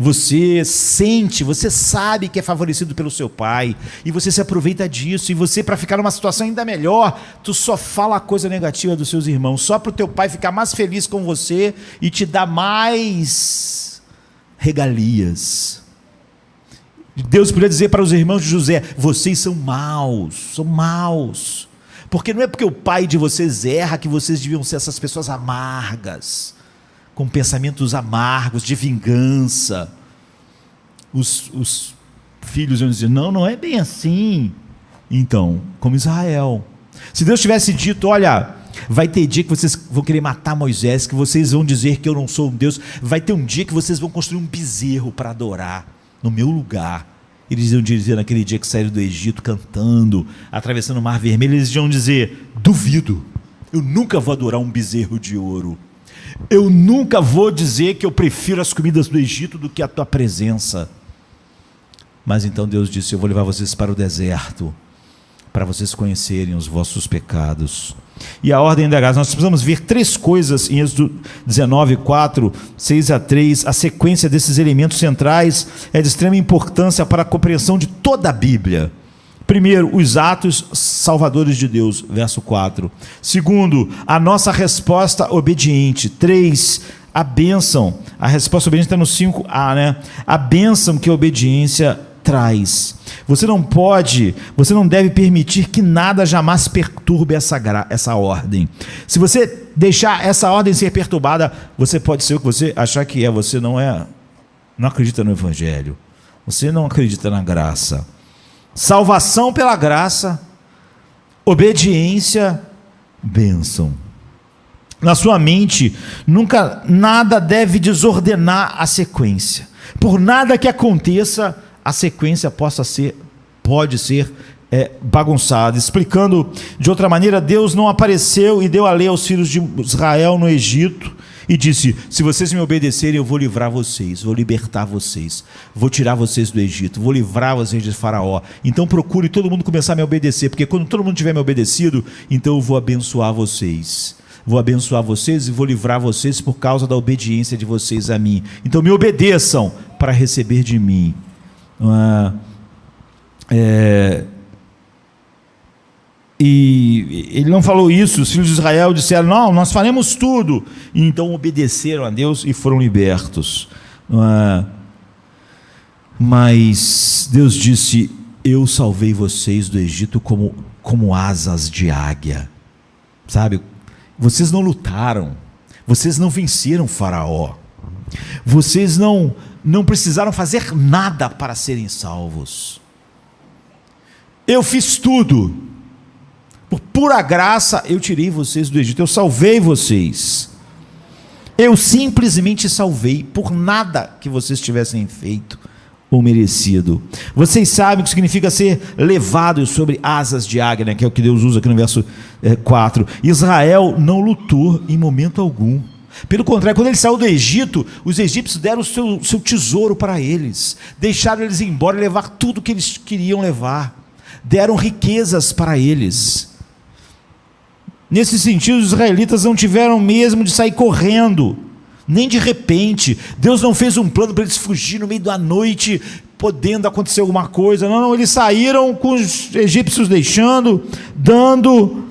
você sente, você sabe que é favorecido pelo seu pai, e você se aproveita disso, e você, para ficar numa situação ainda melhor, tu só fala a coisa negativa dos seus irmãos, só para o teu pai ficar mais feliz com você, e te dar mais regalias. Deus podia dizer para os irmãos de José, vocês são maus, porque não é porque o pai de vocês erra, que vocês deviam ser essas pessoas amargas, com pensamentos amargos, de vingança. Os filhos iam dizer, não é bem assim. Então, como Israel, se Deus tivesse dito, olha, vai ter dia que vocês vão querer matar Moisés, que vocês vão dizer que eu não sou um Deus, vai ter um dia que vocês vão construir um bezerro para adorar, no meu lugar. Eles iam dizer naquele dia que saíram do Egito cantando, atravessando o Mar Vermelho, eles iam dizer, duvido, eu nunca vou adorar um bezerro de ouro, eu nunca vou dizer que eu prefiro as comidas do Egito do que a tua presença. Mas então Deus disse, eu vou levar vocês para o deserto, para vocês conhecerem os vossos pecados. E a ordem da graça, nós precisamos ver três coisas em Êxodo 19, 4, 6 a 3, a sequência desses elementos centrais é de extrema importância para a compreensão de toda a Bíblia. Primeiro, os atos salvadores de Deus, verso 4. Segundo, a nossa resposta obediente. 3, a bênção. A resposta obediente está no 5a, né? A bênção que a obediência traz. Você não deve permitir que nada jamais perturbe essa ordem. Se você deixar essa ordem ser perturbada, você pode ser o que você achar que é. Você não acredita no Evangelho. Você não acredita na graça. Salvação pela graça, obediência, bênção. Na sua mente, nunca nada deve desordenar a sequência. Por nada que aconteça, a sequência pode ser bagunçada. Explicando de outra maneira, Deus não apareceu e deu a lei aos filhos de Israel no Egito e disse, se vocês me obedecerem, eu vou livrar vocês, vou libertar vocês, vou tirar vocês do Egito, vou livrar vocês de Faraó. Então procure todo mundo começar a me obedecer, porque quando todo mundo tiver me obedecido, então eu vou abençoar vocês. Vou abençoar vocês e vou livrar vocês por causa da obediência de vocês a mim. Então me obedeçam para receber de mim. E ele não falou isso, os filhos de Israel disseram, não, nós faremos tudo, e então obedeceram a Deus e foram libertos. Mas Deus disse, eu salvei vocês do Egito como asas de águia, sabe? Vocês não lutaram, vocês não venceram Faraó, vocês não precisaram fazer nada para serem salvos. Eu fiz tudo. Por pura graça eu tirei vocês do Egito, eu salvei vocês. Eu simplesmente salvei, por nada que vocês tivessem feito ou merecido. Vocês sabem o que significa ser levado sobre asas de águia, né? Que é o que Deus usa aqui no verso 4. Israel não lutou em momento algum. Pelo contrário, quando ele saiu do Egito, os egípcios deram o seu tesouro para eles, deixaram eles ir embora e levar tudo que eles queriam levar, deram riquezas para eles. Nesse sentido, os israelitas não tiveram mesmo de sair correndo, nem de repente. Deus não fez um plano para eles fugir no meio da noite, podendo acontecer alguma coisa. Não, eles saíram com os egípcios deixando, dando.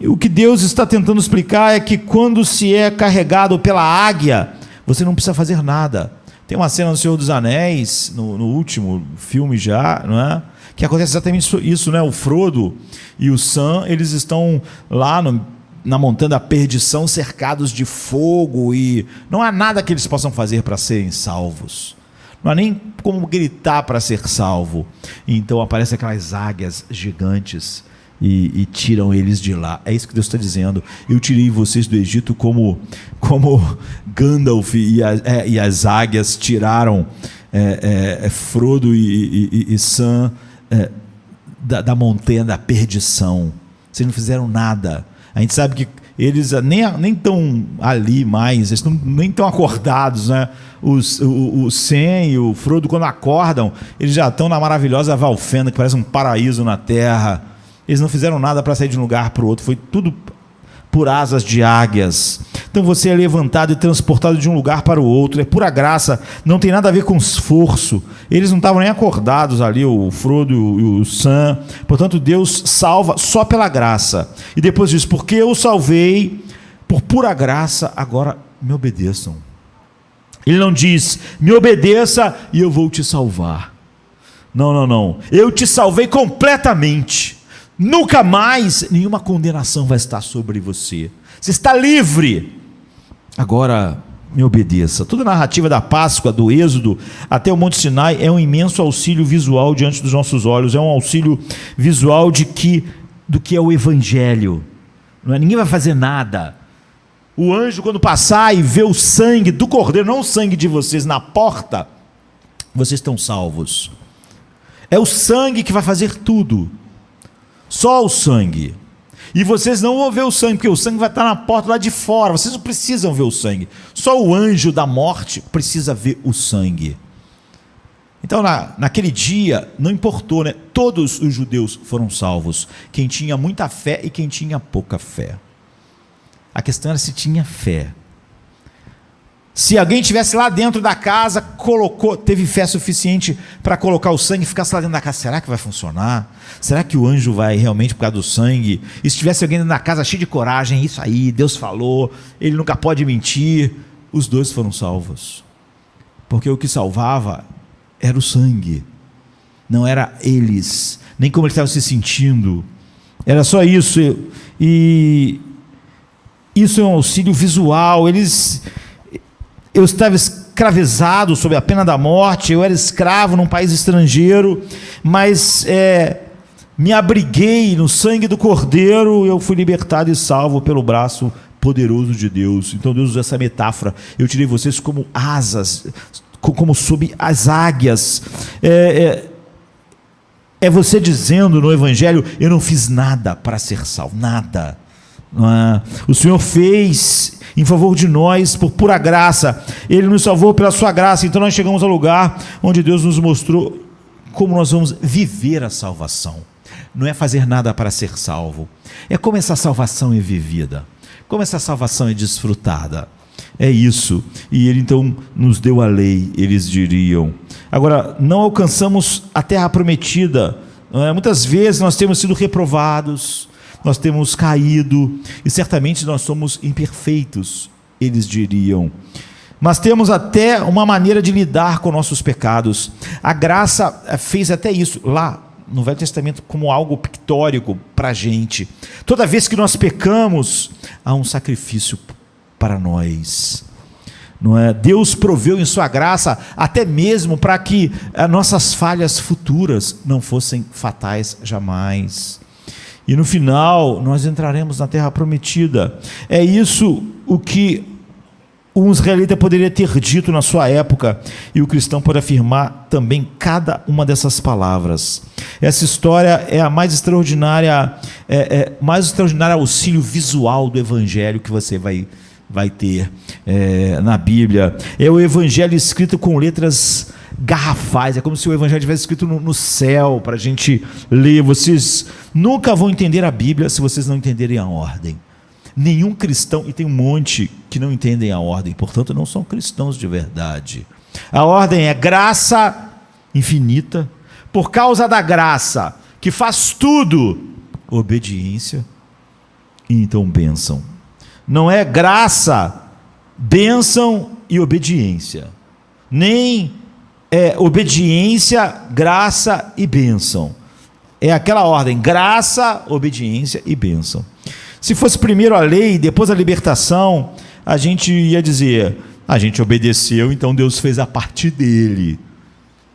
O que Deus está tentando explicar é que quando se é carregado pela águia, você não precisa fazer nada. Tem uma cena no Senhor dos Anéis, no último filme já, não é? Que acontece exatamente isso, né? O Frodo e o Sam, eles estão lá na montanha da perdição, cercados de fogo, e não há nada que eles possam fazer para serem salvos. Não há nem como gritar para ser salvo. Então aparecem aquelas águias gigantes e tiram eles de lá. É isso que Deus está dizendo. Eu tirei vocês do Egito como Gandalf e as águias tiraram Frodo e Sam da montanha da perdição. Vocês não fizeram nada. A gente sabe que eles nem estão ali mais, eles nem estão acordados, né? O Sam e o Frodo, quando acordam, eles já estão na maravilhosa Valfenda, que parece um paraíso na terra. Eles não fizeram nada para sair de um lugar para o outro, foi tudo por asas de águias. Então você é levantado e transportado de um lugar para o outro, é pura graça, não tem nada a ver com esforço. Eles não estavam nem acordados ali, o Frodo e o Sam. Portanto, Deus salva só pela graça. E depois diz: porque eu salvei por pura graça, agora me obedeçam. Ele não diz: me obedeça e eu vou te salvar. Não. Eu te salvei completamente. Nunca mais nenhuma condenação vai estar sobre você. Você está livre. Agora me obedeça. Toda a narrativa da Páscoa, do Êxodo até o Monte Sinai é um imenso auxílio visual diante dos nossos olhos. É um auxílio visual do que é o Evangelho. Não é? Ninguém vai fazer nada. O anjo, quando passar e ver o sangue do Cordeiro, não o sangue de vocês, na porta, vocês estão salvos. É o sangue que vai fazer tudo. Só o sangue. E vocês não vão ver o sangue, porque o sangue vai estar na porta lá de fora. Vocês não precisam ver o sangue. Só o anjo da morte precisa ver o sangue. Então, naquele dia, não importou, né? Todos os judeus foram salvos. Quem tinha muita fé e quem tinha pouca fé. A questão era se tinha fé. Se alguém estivesse lá dentro da casa, teve fé suficiente para colocar o sangue e ficasse lá dentro da casa, será que vai funcionar? Será que o anjo vai realmente por causa do sangue? E se tivesse alguém dentro da casa cheio de coragem, isso aí, Deus falou, ele nunca pode mentir, os dois foram salvos. Porque o que salvava era o sangue, não era eles, nem como eles estavam se sentindo, era só isso. E isso é um auxílio visual. Eu estava escravizado sob a pena da morte, eu era escravo num país estrangeiro, mas me abriguei no sangue do Cordeiro, eu fui libertado e salvo pelo braço poderoso de Deus. Então Deus usa essa metáfora: eu tirei vocês como asas, como sob as águias. É você dizendo no Evangelho: eu não fiz nada para ser salvo, nada. O Senhor fez em favor de nós por pura graça. Ele nos salvou pela sua graça. Então nós chegamos ao lugar onde Deus nos mostrou como nós vamos viver a salvação. Não é fazer nada para ser salvo, é como essa salvação é vivida, como essa salvação é desfrutada. É isso. E ele então nos deu a lei, eles diriam. Agora, não alcançamos a terra prometida. Muitas vezes nós temos sido reprovados, nós temos caído, e certamente nós somos imperfeitos, eles diriam. Mas temos até uma maneira de lidar com nossos pecados. A graça fez até isso, lá no Velho Testamento, como algo pictórico para a gente. Toda vez que nós pecamos, há um sacrifício para nós. Não é? Deus proveu em sua graça, até mesmo para que as nossas falhas futuras não fossem fatais jamais. E no final nós entraremos na terra prometida. É isso o que um israelita poderia ter dito na sua época, e o cristão pode afirmar também cada uma dessas palavras. Essa história é a mais extraordinária, mais extraordinário auxílio visual do Evangelho que você vai ter na Bíblia. É o Evangelho escrito com letras garrafais, é como se o Evangelho tivesse escrito no céu para a gente ler. Vocês nunca vão entender a Bíblia se vocês não entenderem a ordem. Nenhum cristão, e tem um monte que não entendem a ordem, portanto não são cristãos de verdade. A ordem é graça infinita, por causa da graça que faz tudo, obediência e então bênção. Não é graça, bênção e obediência, nem obediência, graça e bênção. É aquela ordem: graça, obediência e bênção. Se fosse primeiro a lei, depois a libertação, a gente ia dizer, a gente obedeceu, então Deus fez a parte dele.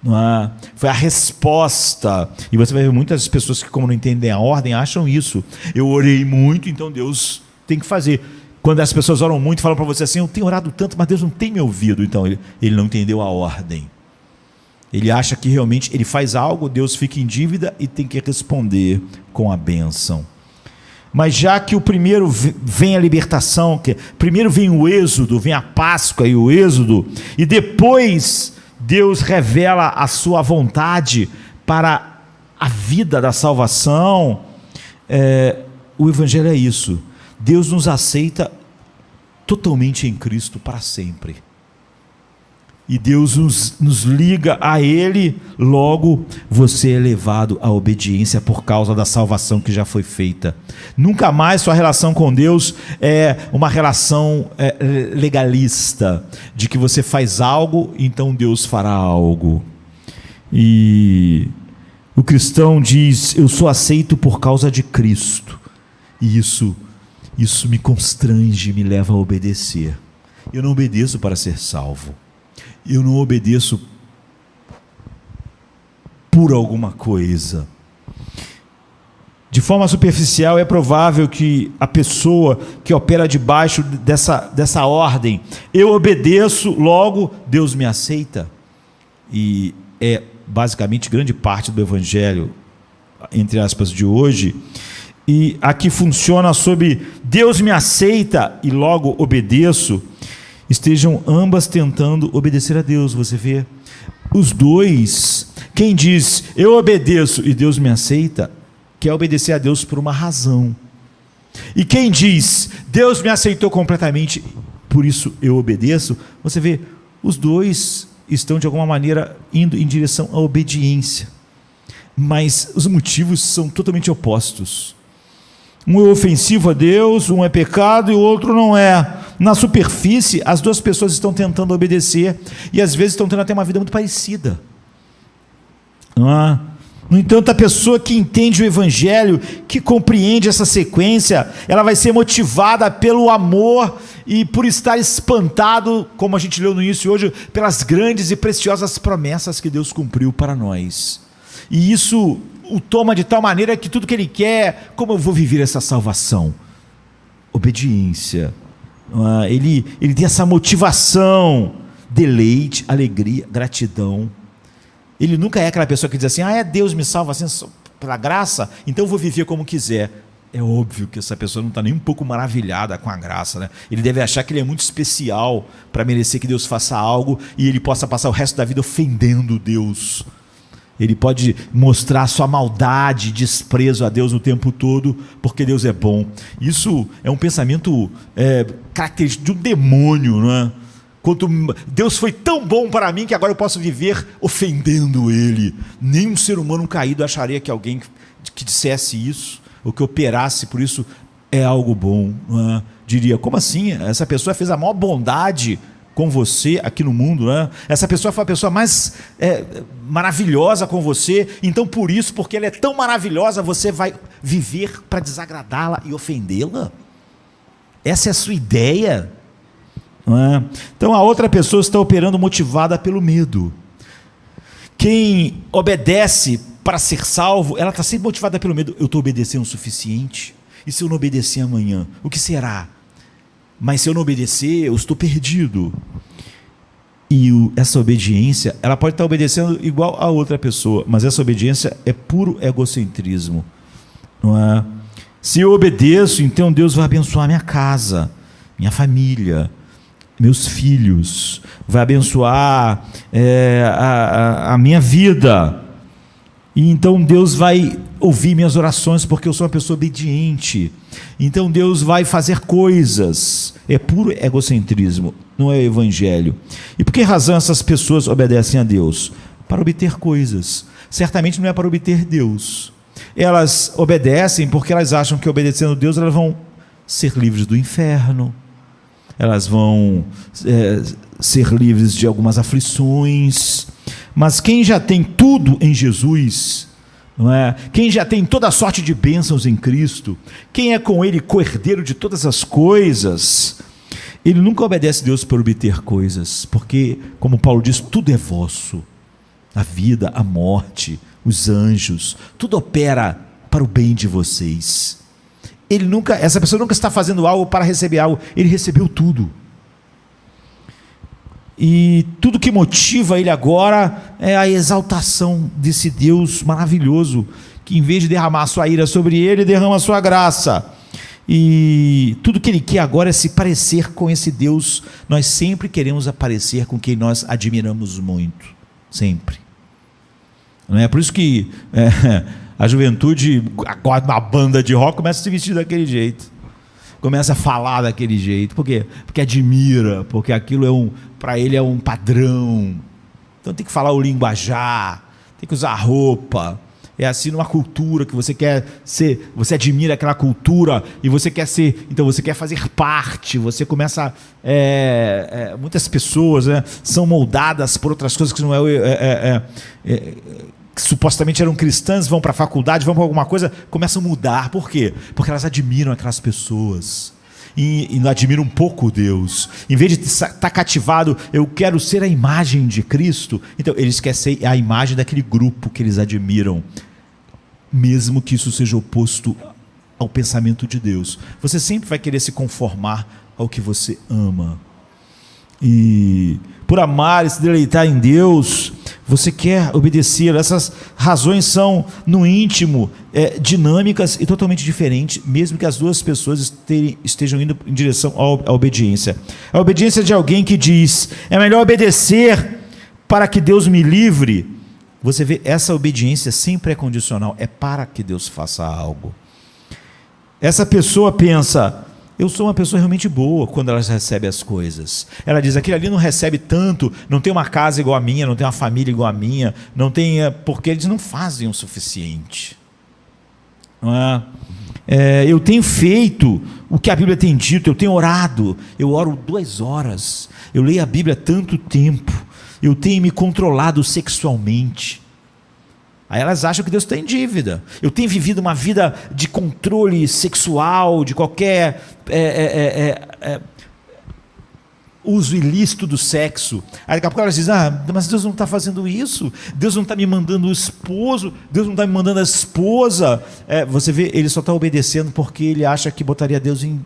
Não é? Foi a resposta. E você vai ver muitas pessoas que, como não entendem a ordem, acham isso. Eu orei muito, então Deus tem que fazer. Quando as pessoas oram muito, falam para você assim, eu tenho orado tanto, mas Deus não tem me ouvido. Então ele não entendeu a ordem. Ele acha que realmente ele faz algo, Deus fica em dívida e tem que responder com a bênção. Mas já que o primeiro vem a libertação, que primeiro vem o êxodo, vem a Páscoa e o êxodo, e depois Deus revela a sua vontade para a vida da salvação, o Evangelho é isso. Deus nos aceita totalmente em Cristo para sempre. E Deus nos liga a Ele, logo você é levado à obediência por causa da salvação que já foi feita. Nunca mais sua relação com Deus é uma relação legalista, de que você faz algo, então Deus fará algo. E o cristão diz, eu sou aceito por causa de Cristo. E isso me constrange, me leva a obedecer. Eu não obedeço para ser salvo. Eu não obedeço por alguma coisa. De forma superficial, é provável que a pessoa que opera debaixo dessa ordem, eu obedeço, logo Deus me aceita. E é basicamente grande parte do Evangelho, entre aspas, de hoje. E aqui funciona sobre Deus me aceita e logo obedeço. Estejam ambas tentando obedecer a Deus. Você vê os dois. Quem diz eu obedeço e Deus me aceita, quer obedecer a Deus por uma razão. E quem diz Deus me aceitou completamente, por isso eu obedeço, você vê, os dois estão de alguma maneira indo em direção à obediência, mas os motivos são totalmente opostos. Um é ofensivo a Deus, um é pecado e o outro não é. Na superfície, as duas pessoas estão tentando obedecer e às vezes estão tendo até uma vida muito parecida. No entanto, a pessoa que entende o Evangelho, que compreende essa sequência, ela vai ser motivada pelo amor e por estar espantado, como a gente leu no início hoje, pelas grandes e preciosas promessas que Deus cumpriu para nós. E isso o toma de tal maneira que tudo que ele quer, como eu vou viver essa salvação? Obediência. Ele tem essa motivação, deleite, alegria, gratidão. Ele nunca é aquela pessoa que diz assim, Deus me salva assim, pela graça, então eu vou viver como quiser. É óbvio que essa pessoa não está nem um pouco maravilhada com a graça, né? Ele deve achar que ele é muito especial para merecer que Deus faça algo e ele possa passar o resto da vida ofendendo Deus. Ele pode mostrar sua maldade, desprezo a Deus o tempo todo, porque Deus é bom. Isso é um pensamento característico de um demônio, não é? Deus foi tão bom para mim que agora eu posso viver ofendendo Ele. Nenhum ser humano caído acharia que alguém que dissesse isso, ou que operasse por isso, é algo bom. Não é? Diria, como assim? Essa pessoa fez a maior bondade com você aqui no mundo, né? Essa pessoa foi a pessoa mais maravilhosa com você, então por isso, porque ela é tão maravilhosa, você vai viver para desagradá-la e ofendê-la? Essa é a sua ideia? Não é? Então a outra pessoa está operando motivada pelo medo. Quem obedece para ser salvo, ela está sempre motivada pelo medo. Eu estou obedecendo o suficiente? E se eu não obedecer amanhã, o que será? Mas se eu não obedecer, eu estou perdido. E essa obediência, ela pode estar obedecendo igual a outra pessoa, mas essa obediência é puro egocentrismo. Não é? Se eu obedeço, então Deus vai abençoar minha casa, minha família, meus filhos, vai abençoar a minha vida. E então Deus vai ouvir minhas orações porque eu sou uma pessoa obediente. Então Deus vai fazer coisas. É puro egocentrismo, não é evangelho. E por que razão essas pessoas obedecem a Deus? Para obter coisas. Certamente não é para obter Deus. Elas obedecem porque elas acham que obedecendo a Deus elas vão ser livres do inferno. Elas vão ser livres de algumas aflições. Mas quem já tem tudo em Jesus, não é? Quem já tem toda sorte de bênçãos em Cristo, quem é com Ele co-herdeiro de todas as coisas, ele nunca obedece a Deus por obter coisas, porque, como Paulo diz, tudo é vosso, a vida, a morte, os anjos, tudo opera para o bem de vocês. Essa pessoa nunca está fazendo algo para receber algo, ele recebeu tudo. E tudo que motiva ele agora é a exaltação desse Deus maravilhoso, que em vez de derramar a sua ira sobre ele, derrama a sua graça. E tudo que ele quer agora é se parecer com esse Deus. Nós sempre queremos aparecer com quem nós admiramos muito, sempre. Não é por isso que a juventude, agora uma banda de rock, começa a se vestir daquele jeito, começa a falar daquele jeito. Por quê? Porque admira, porque aquilo para ele é um padrão. Então tem que falar o linguajar, tem que usar roupa. É assim numa cultura que você quer ser, você admira aquela cultura e você quer ser, então você quer fazer parte, você começa, muitas pessoas, né, são moldadas por outras coisas que não que supostamente eram cristãs, vão para a faculdade, vão para alguma coisa, começam a mudar. Por quê? Porque elas admiram aquelas pessoas e não admiram um pouco Deus. Em vez de estar cativado, eu quero ser a imagem de Cristo, então eles querem ser a imagem daquele grupo que eles admiram, mesmo que isso seja oposto ao pensamento de Deus. Você sempre vai querer se conformar ao que você ama, e por amar e se deleitar em Deus, você quer obedecer. Essas razões são, no íntimo, dinâmicas e totalmente diferentes, mesmo que as duas pessoas estejam indo em direção à obediência. A obediência de alguém que diz, é melhor obedecer para que Deus me livre. Você vê, essa obediência sempre é condicional, é para que Deus faça algo. Essa pessoa pensa, eu sou uma pessoa realmente boa quando ela recebe as coisas. Ela diz, aquele ali não recebe tanto, não tem uma casa igual a minha, não tem uma família igual a minha, não tem, porque eles não fazem o suficiente. Não é? Eu tenho feito o que a Bíblia tem dito, eu tenho orado, eu oro 2 horas, eu leio a Bíblia há tanto tempo, eu tenho me controlado sexualmente. Aí elas acham que Deus está em dívida. Eu tenho vivido uma vida de controle sexual, de qualquer uso ilícito do sexo. Aí daqui a pouco elas dizem, mas Deus não está fazendo isso, Deus não está me mandando o esposo, Deus não está me mandando a esposa. Você vê, ele só está obedecendo porque ele acha que botaria Deus em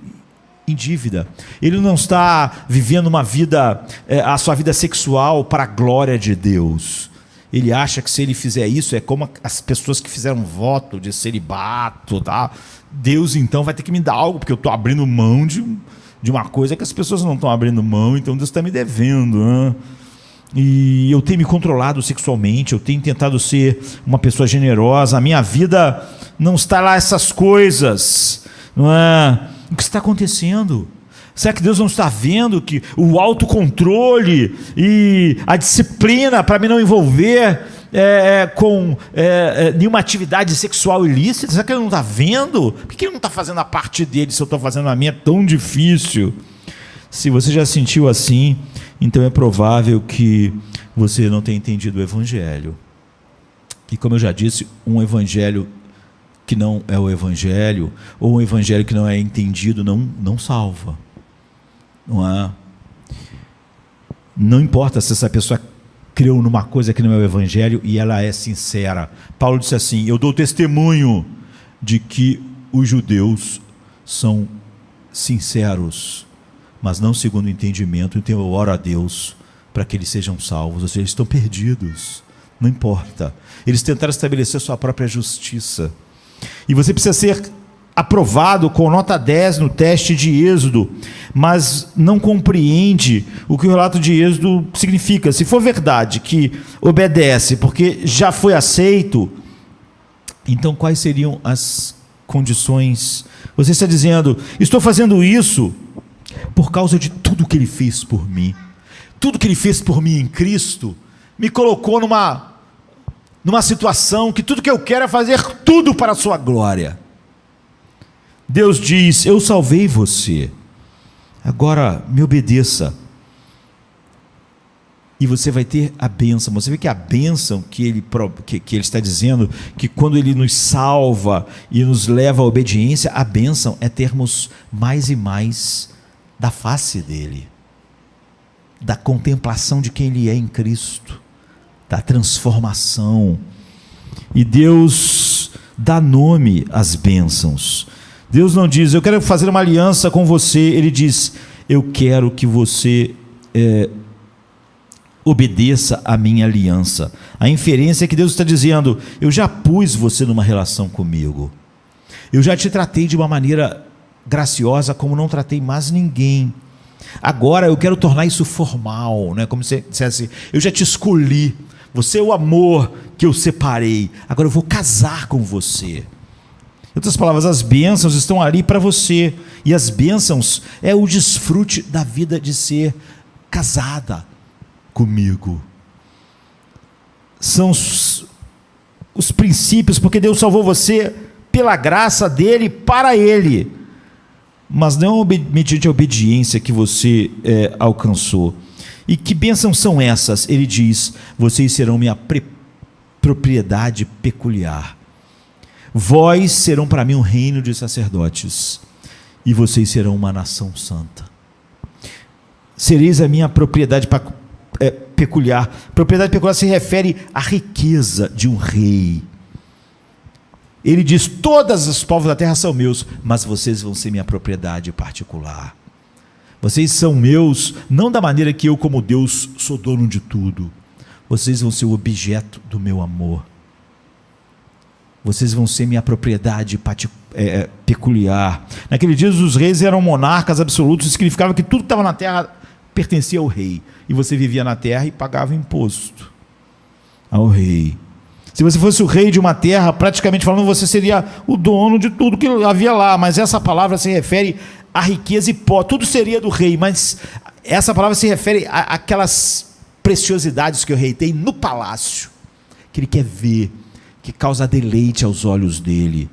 dívida. Ele não está vivendo uma vida, a sua vida sexual para a glória de Deus. Ele acha que se ele fizer isso, é como as pessoas que fizeram voto de celibato, tá? Deus então vai ter que me dar algo, porque eu estou abrindo mão de uma coisa que as pessoas não estão abrindo mão, então Deus está me devendo, né? E eu tenho me controlado sexualmente, eu tenho tentado ser uma pessoa generosa, a minha vida não está lá essas coisas, não é? O que está acontecendo? Será que Deus não está vendo que o autocontrole e a disciplina para me não envolver com nenhuma atividade sexual ilícita? Será que Ele não está vendo? Por que Ele não está fazendo a parte dele se eu estou fazendo a minha? É tão difícil. Se você já sentiu assim, então é provável que você não tenha entendido o Evangelho. E como eu já disse, um Evangelho que não é o Evangelho, ou um Evangelho que não é entendido, não salva. Não importa se essa pessoa creu numa coisa que não é o Evangelho e ela é sincera. Paulo disse assim, eu dou testemunho de que os judeus são sinceros, mas não segundo o entendimento, então eu oro a Deus para que eles sejam salvos. Ou seja, eles estão perdidos, não importa, eles tentaram estabelecer sua própria justiça, e você precisa ser aprovado com nota 10 no teste de Êxodo, mas não compreende o que o relato de Êxodo significa. Se for verdade que obedece porque já foi aceito, então quais seriam as condições? Você está dizendo, estou fazendo isso por causa de tudo que Ele fez por mim. Tudo que Ele fez por mim em Cristo me colocou numa situação que tudo que eu quero é fazer tudo para a sua glória. Deus diz, eu salvei você, agora me obedeça. e você vai ter a bênção. Você vê que a bênção que ele está dizendo, que quando ele nos salva e nos leva à obediência, a bênção é termos mais e mais da face dele, da contemplação de quem ele é em Cristo, da transformação. E Deus dá nome às bênçãos. Deus não diz, eu quero fazer uma aliança com você. Ele diz, eu quero que você obedeça a minha aliança. A inferência é que Deus está dizendo, eu já pus você numa relação comigo, eu já te tratei de uma maneira graciosa como não tratei mais ninguém. Agora eu quero tornar isso formal, né? Como se dissesse, eu já te escolhi, você é o amor que eu separei, agora eu vou casar com você. Em outras palavras, as bênçãos estão ali para você, e as bênçãos é o desfrute da vida de ser casada comigo. São os princípios, porque Deus salvou você pela graça dele, para ele, mas não mediante a obediência que você alcançou. E que bênçãos são essas? Ele diz, vocês serão minha propriedade peculiar, vós serão para mim um reino de sacerdotes, e vocês serão uma nação santa. Sereis a minha propriedade peculiar. Propriedade peculiar se refere à riqueza de um rei. Ele diz, todos os povos da terra são meus, mas vocês vão ser minha propriedade particular. Vocês são meus, não da maneira que eu, como Deus, sou dono de tudo. Vocês vão ser o objeto do meu amor. Vocês vão ser minha propriedade peculiar. Naquele dia os reis eram monarcas absolutos, isso significava que tudo que estava na terra pertencia ao rei, e você vivia na terra e pagava imposto ao rei. Se você fosse o rei de uma terra, praticamente falando, você seria o dono de tudo que havia lá, mas essa palavra se refere à riqueza e pó, tudo seria do rei, mas essa palavra se refere àquelas preciosidades que o rei tem no palácio, que ele quer ver, que causa deleite aos olhos dele.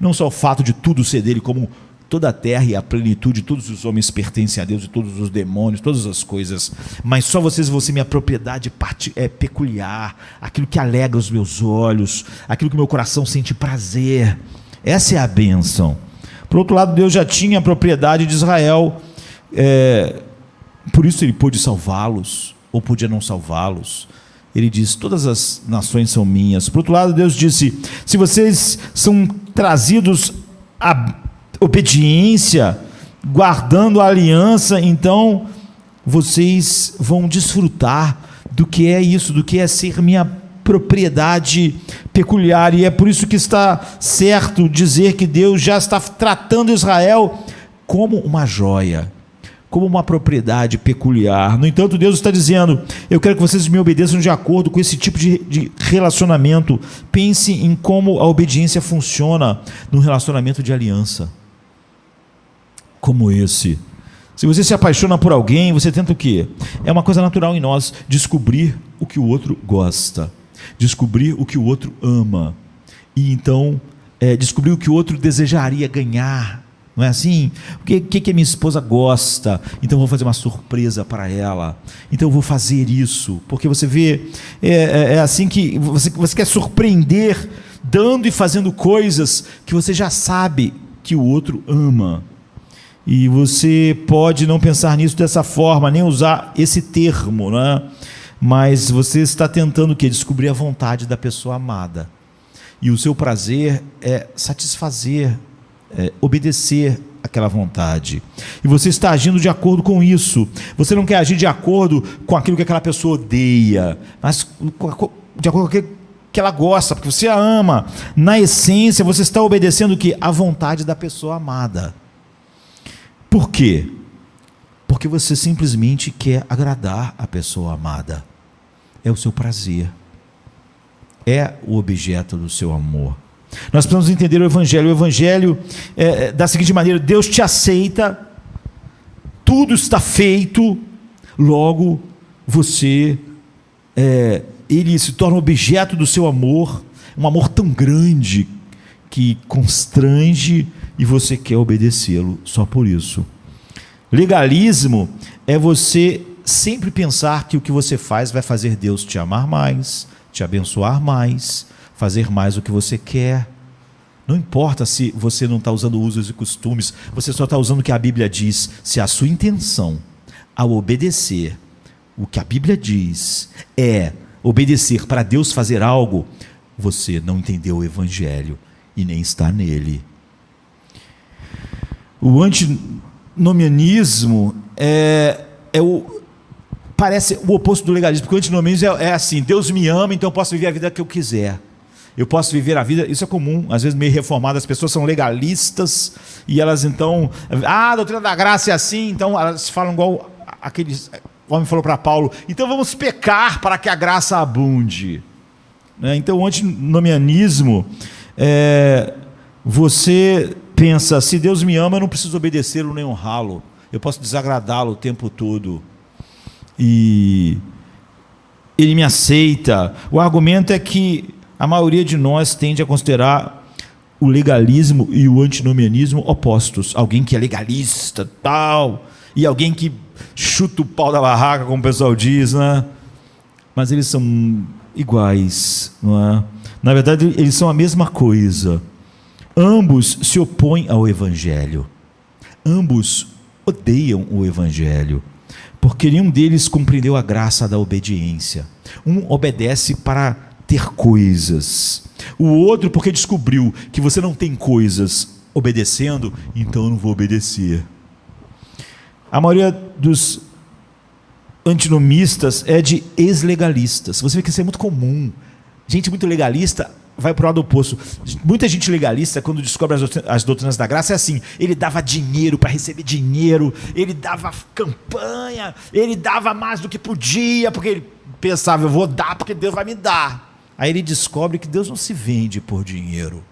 Não só o fato de tudo ser dele, como toda a terra e a plenitude, todos os homens pertencem a Deus, e todos os demônios, todas as coisas, mas só vocês vão ser minha propriedade peculiar, aquilo que alegra os meus olhos, aquilo que meu coração sente prazer. Essa é a bênção. Por outro lado, Deus já tinha a propriedade de Israel, por isso ele pôde salvá-los, ou podia não salvá-los. Ele diz, todas as nações são minhas. Por outro lado, Deus disse, se vocês são trazidos a obediência, guardando a aliança, então vocês vão desfrutar do que é isso, do que é ser minha propriedade peculiar. E é por isso que está certo dizer que Deus já está tratando Israel como uma joia, como uma propriedade peculiar. No entanto, Deus está dizendo, eu quero que vocês me obedeçam de acordo com esse tipo de relacionamento. Pense em como a obediência funciona no relacionamento de aliança como esse. Se você se apaixona por alguém, você tenta o quê? É uma coisa natural em nós, descobrir o que o outro gosta, descobrir o que o outro ama, e então descobrir o que o outro desejaria ganhar. Não é assim? O que a minha esposa gosta? Então eu vou fazer uma surpresa para ela. Então eu vou fazer isso. Porque você vê, é assim que você quer surpreender, dando e fazendo coisas que você já sabe que o outro ama. E você pode não pensar nisso dessa forma, nem usar esse termo, né? Mas você está tentando o quê? Descobrir a vontade da pessoa amada. E o seu prazer é satisfazer, obedecer aquela vontade, e você está agindo de acordo com isso. Você não quer agir de acordo com aquilo que aquela pessoa odeia, mas de acordo com aquilo que ela gosta, porque você a ama. Na essência, você está obedecendo o quê? A vontade da pessoa amada. Por quê? Porque você simplesmente quer agradar a pessoa amada. É o seu prazer, é o objeto do seu amor. Nós precisamos entender o Evangelho. O Evangelho é da seguinte maneira: Deus te aceita, tudo está feito, logo você, ele se torna objeto do seu amor, um amor tão grande que constrange, e você quer obedecê-lo só por isso. Legalismo é você sempre pensar que o que você faz vai fazer Deus te amar mais, te abençoar mais, fazer mais o que você quer. Não importa se você não está usando usos e costumes, você só está usando o que a Bíblia diz. Se a sua intenção ao obedecer o que a Bíblia diz é obedecer para Deus fazer algo, você não entendeu o Evangelho e nem está nele. O antinomianismo parece o oposto do legalismo, porque o antinomianismo é assim: Deus me ama, então eu posso viver a vida que eu quiser. Eu posso viver a vida, isso é comum, às vezes meio reformado, as pessoas são legalistas, e elas então, a doutrina da graça é assim, então elas falam igual aqueles, o homem falou para Paulo, então vamos pecar para que a graça abunde. Então o antinomianismo, você pensa, se Deus me ama, eu não preciso obedecê-lo nem honrá-lo, eu posso desagradá-lo o tempo todo, e ele me aceita. O argumento é que a maioria de nós tende a considerar o legalismo e o antinomianismo opostos. Alguém que é legalista, tal, e alguém que chuta o pau da barraca, como o pessoal diz, né? Mas eles são iguais, não é? Na verdade, eles são a mesma coisa. Ambos se opõem ao Evangelho. Ambos odeiam o Evangelho, porque nenhum deles compreendeu a graça da obediência. Um obedece para ter coisas, o outro porque descobriu que você não tem coisas obedecendo, então eu não vou obedecer. A maioria dos antinomistas é de ex-legalistas. Você vê que isso é muito comum. Gente muito legalista vai para o lado oposto. Muita gente legalista, quando descobre as doutrinas da graça, é assim: ele dava dinheiro para receber dinheiro, ele dava campanha, ele dava mais do que podia, porque ele pensava, eu vou dar porque Deus vai me dar. Aí ele descobre que Deus não se vende por dinheiro,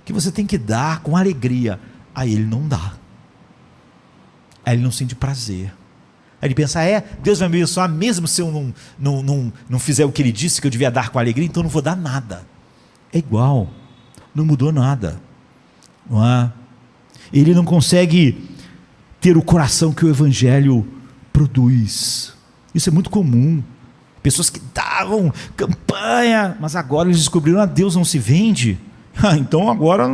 que você tem que dar com alegria. Aí ele não dá, aí ele não sente prazer. Aí ele pensa, Deus vai me abençoar mesmo se eu não fizer o que ele disse que eu devia dar com alegria, então eu não vou dar nada. É igual, não mudou nada, não é? Ele não consegue ter o coração que o Evangelho produz. Isso é muito comum. Pessoas que davam campanha, mas agora eles descobriram, Deus não se vende. Então agora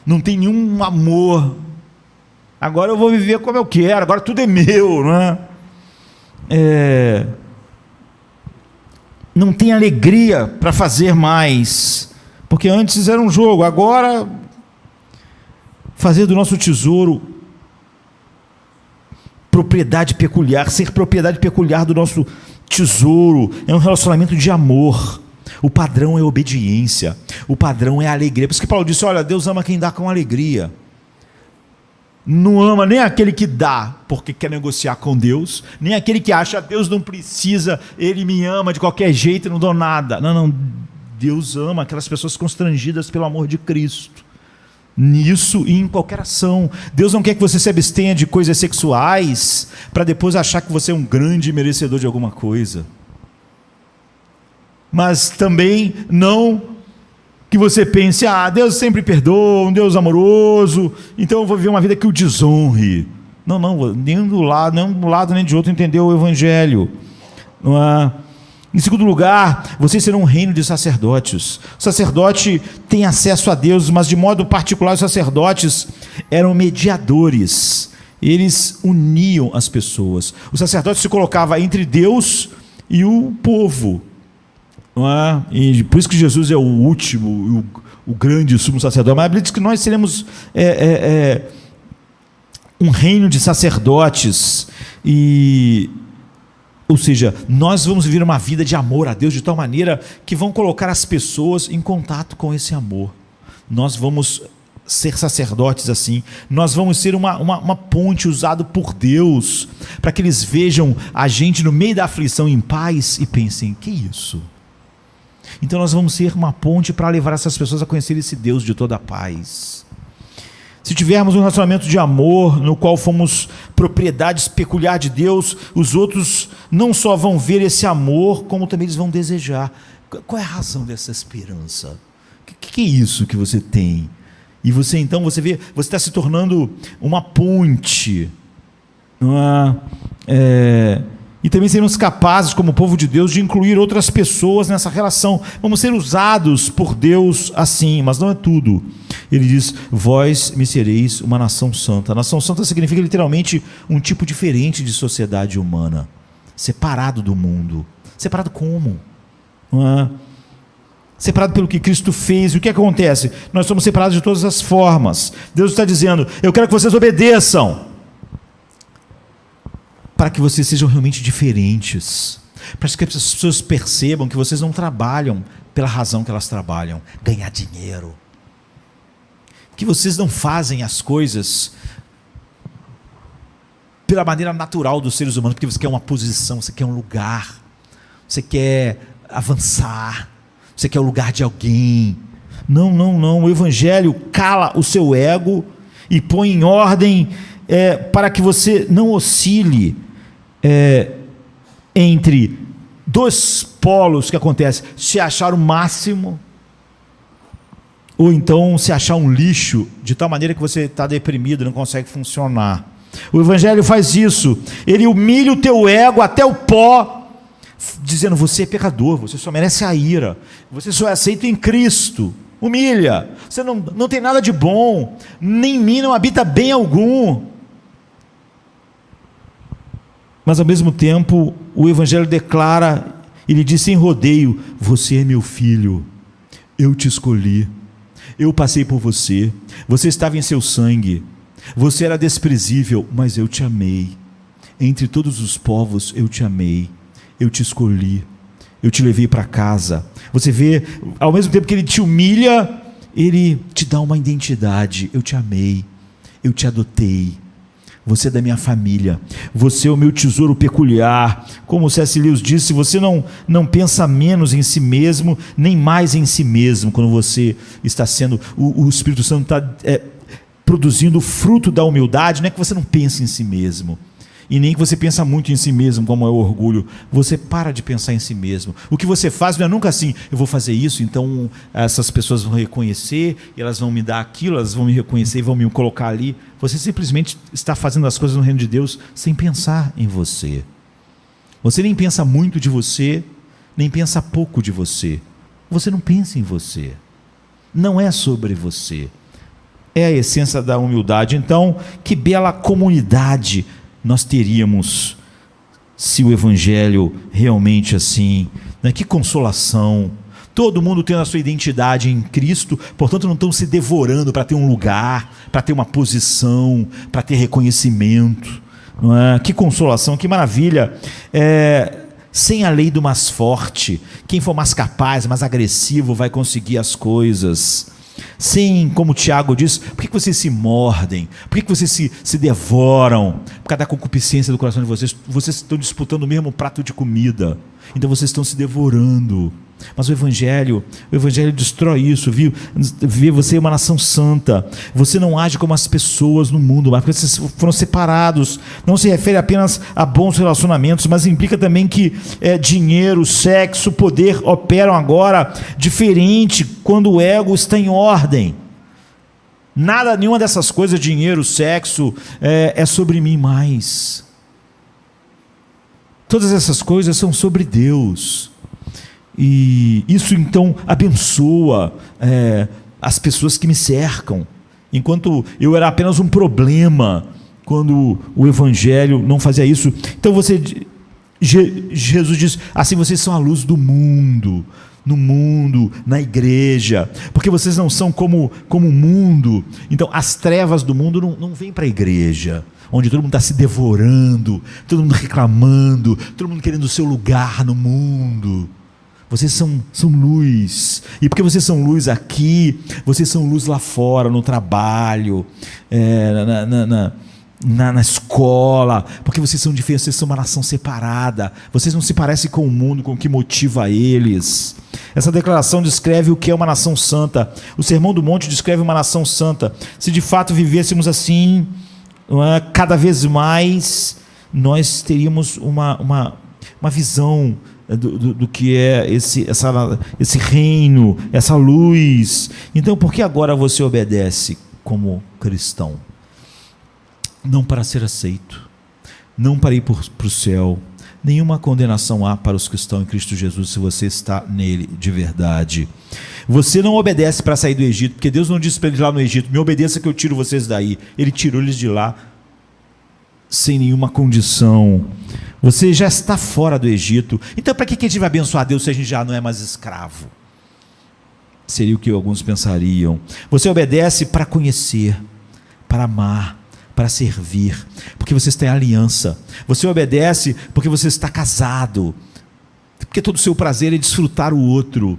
não tem nenhum amor. Agora eu vou viver como eu quero, agora tudo é meu, não é? Não tem alegria para fazer mais, porque antes era um jogo, agora fazer do nosso tesouro propriedade peculiar, ser propriedade peculiar do nosso tesouro, é um relacionamento de amor. O padrão é obediência, o padrão é alegria. Por isso que Paulo disse, olha, Deus ama quem dá com alegria. Não ama nem aquele que dá porque quer negociar com Deus, nem aquele que acha, Deus não precisa, Ele me ama de qualquer jeito e não dou nada. Não, Deus ama aquelas pessoas constrangidas pelo amor de Cristo. Nisso e em qualquer ação. Deus não quer que você se abstenha de coisas sexuais para depois achar que você é um grande merecedor de alguma coisa. Mas também não que você pense, Deus sempre perdoa, um Deus amoroso, então eu vou viver uma vida que o desonre. Não, nem de um lado nem de outro entendeu o Evangelho. Não é? Em segundo lugar, vocês serão um reino de sacerdotes. O sacerdote tem acesso a Deus, mas de modo particular os sacerdotes eram mediadores. Eles uniam as pessoas. O sacerdote se colocava entre Deus e o povo. Não é? E por isso que Jesus é o último, o grande sumo sacerdote. Mas a Bíblia diz que nós seremos um reino de sacerdotes ou seja, nós vamos viver uma vida de amor a Deus de tal maneira que vão colocar as pessoas em contato com esse amor. Nós vamos ser sacerdotes assim, nós vamos ser uma ponte usada por Deus, para que eles vejam a gente no meio da aflição em paz e pensem, que isso? Então nós vamos ser uma ponte para levar essas pessoas a conhecer esse Deus de toda a paz. Se tivermos um relacionamento de amor, no qual fomos propriedades peculiar de Deus, os outros não só vão ver esse amor, como também eles vão desejar. Qual é a razão dessa esperança? O que é isso que você tem? E você então, você vê, você está se tornando uma ponte, não é? E também seremos capazes, como povo de Deus, de incluir outras pessoas nessa relação. Vamos ser usados por Deus assim, mas não é tudo. Ele diz: vós me sereis uma nação santa. A nação santa significa literalmente um tipo diferente de sociedade humana, separado do mundo. Separado como? Não é? Separado pelo que Cristo fez. E o que acontece? Nós somos separados de todas as formas. Deus está dizendo: eu quero que vocês obedeçam, para que vocês sejam realmente diferentes, para que as pessoas percebam que vocês não trabalham pela razão que elas trabalham, ganhar dinheiro, que vocês não fazem as coisas pela maneira natural dos seres humanos, porque você quer uma posição, você quer um lugar, você quer avançar, você quer o lugar de alguém. Não, não, não. O Evangelho cala o seu ego e põe em ordem para que você não oscile entre dois polos que acontecem: se achar o máximo, ou então se achar um lixo, de tal maneira que você está deprimido, não consegue funcionar. O Evangelho faz isso. Ele humilha o teu ego até o pó, dizendo: você é pecador, você só merece a ira, você só é aceito em Cristo. Humilha. Você não tem nada de bom, nem em mim não habita bem algum. Mas ao mesmo tempo o Evangelho declara, ele diz sem rodeio: você é meu filho, eu te escolhi, eu passei por você, você estava em seu sangue, você era desprezível, mas eu te amei, entre todos os povos eu te amei, eu te escolhi, eu te levei para casa. Você vê, ao mesmo tempo que ele te humilha, ele te dá uma identidade: eu te amei, eu te adotei, você é da minha família, você é o meu tesouro peculiar. Como o C.S. Lewis disse, você não pensa menos em si mesmo, nem mais em si mesmo, quando você está sendo, o Espírito Santo está produzindo o fruto da humildade. Não é que você não pense em si mesmo, e nem que você pensa muito em si mesmo, como é o orgulho. Você para de pensar em si mesmo. O que você faz não é nunca assim: eu vou fazer isso, então essas pessoas vão reconhecer, e elas vão me dar aquilo, elas vão me reconhecer e vão me colocar ali. Você simplesmente está fazendo as coisas no reino de Deus sem pensar em você. Você nem pensa muito de você, nem pensa pouco de você. Você não pensa em você. Não é sobre você. É a essência da humildade. Então, que bela comunidade nós teríamos se o Evangelho realmente assim, né? Que consolação. Todo mundo tendo a sua identidade em Cristo, portanto não estão se devorando para ter um lugar, para ter uma posição, para ter reconhecimento, não é? Que consolação, que maravilha. Sem a lei do mais forte, quem for mais capaz, mais agressivo, vai conseguir as coisas. Sem, como Tiago diz, por que vocês se mordem? Por que vocês se devoram? Por causa da concupiscência do coração de vocês. Vocês estão disputando o mesmo prato de comida, então vocês estão se devorando. Mas o Evangelho destrói isso, viu? Vê, você é uma nação santa. Você não age como as pessoas no mundo, mas porque vocês foram separados. Não se refere apenas a bons relacionamentos, mas implica também que dinheiro, sexo, poder operam agora diferente quando o ego está em ordem. Nenhuma dessas coisas, dinheiro, sexo, é sobre mim mais. Todas essas coisas são sobre Deus. E isso então abençoa as pessoas que me cercam. Enquanto eu era apenas um problema, quando o Evangelho não fazia isso. Então Jesus diz: assim vocês são a luz do mundo, no mundo, na igreja, porque vocês não são como o mundo. Então as trevas do mundo não vêm para a igreja, onde todo mundo está se devorando, todo mundo reclamando, todo mundo querendo o seu lugar no mundo. Vocês são luz, e porque vocês são luz aqui, vocês são luz lá fora, no trabalho, na escola, porque vocês são diferentes, vocês são uma nação separada, vocês não se parecem com o mundo, com o que motiva eles. Essa declaração descreve o que é uma nação santa. O Sermão do Monte descreve uma nação santa. Se de fato vivêssemos assim, cada vez mais, nós teríamos uma visão do que é esse reino, essa luz. Então, por que agora você obedece como cristão? Não para ser aceito, não para ir para o céu, Nenhuma condenação há para os que estão em Cristo Jesus, se você está nele de verdade. Você não obedece para sair do Egito, porque Deus não disse para eles lá no Egito: me obedeça que eu tiro vocês daí. Ele tirou eles de lá sem nenhuma condição. Você já está fora do Egito. Então para que a gente vai abençoar Deus se a gente já não é mais escravo? Seria o que alguns pensariam. Você obedece para conhecer, para amar, para servir, porque você está em aliança. Você obedece porque você está casado, porque todo o seu prazer é desfrutar o outro,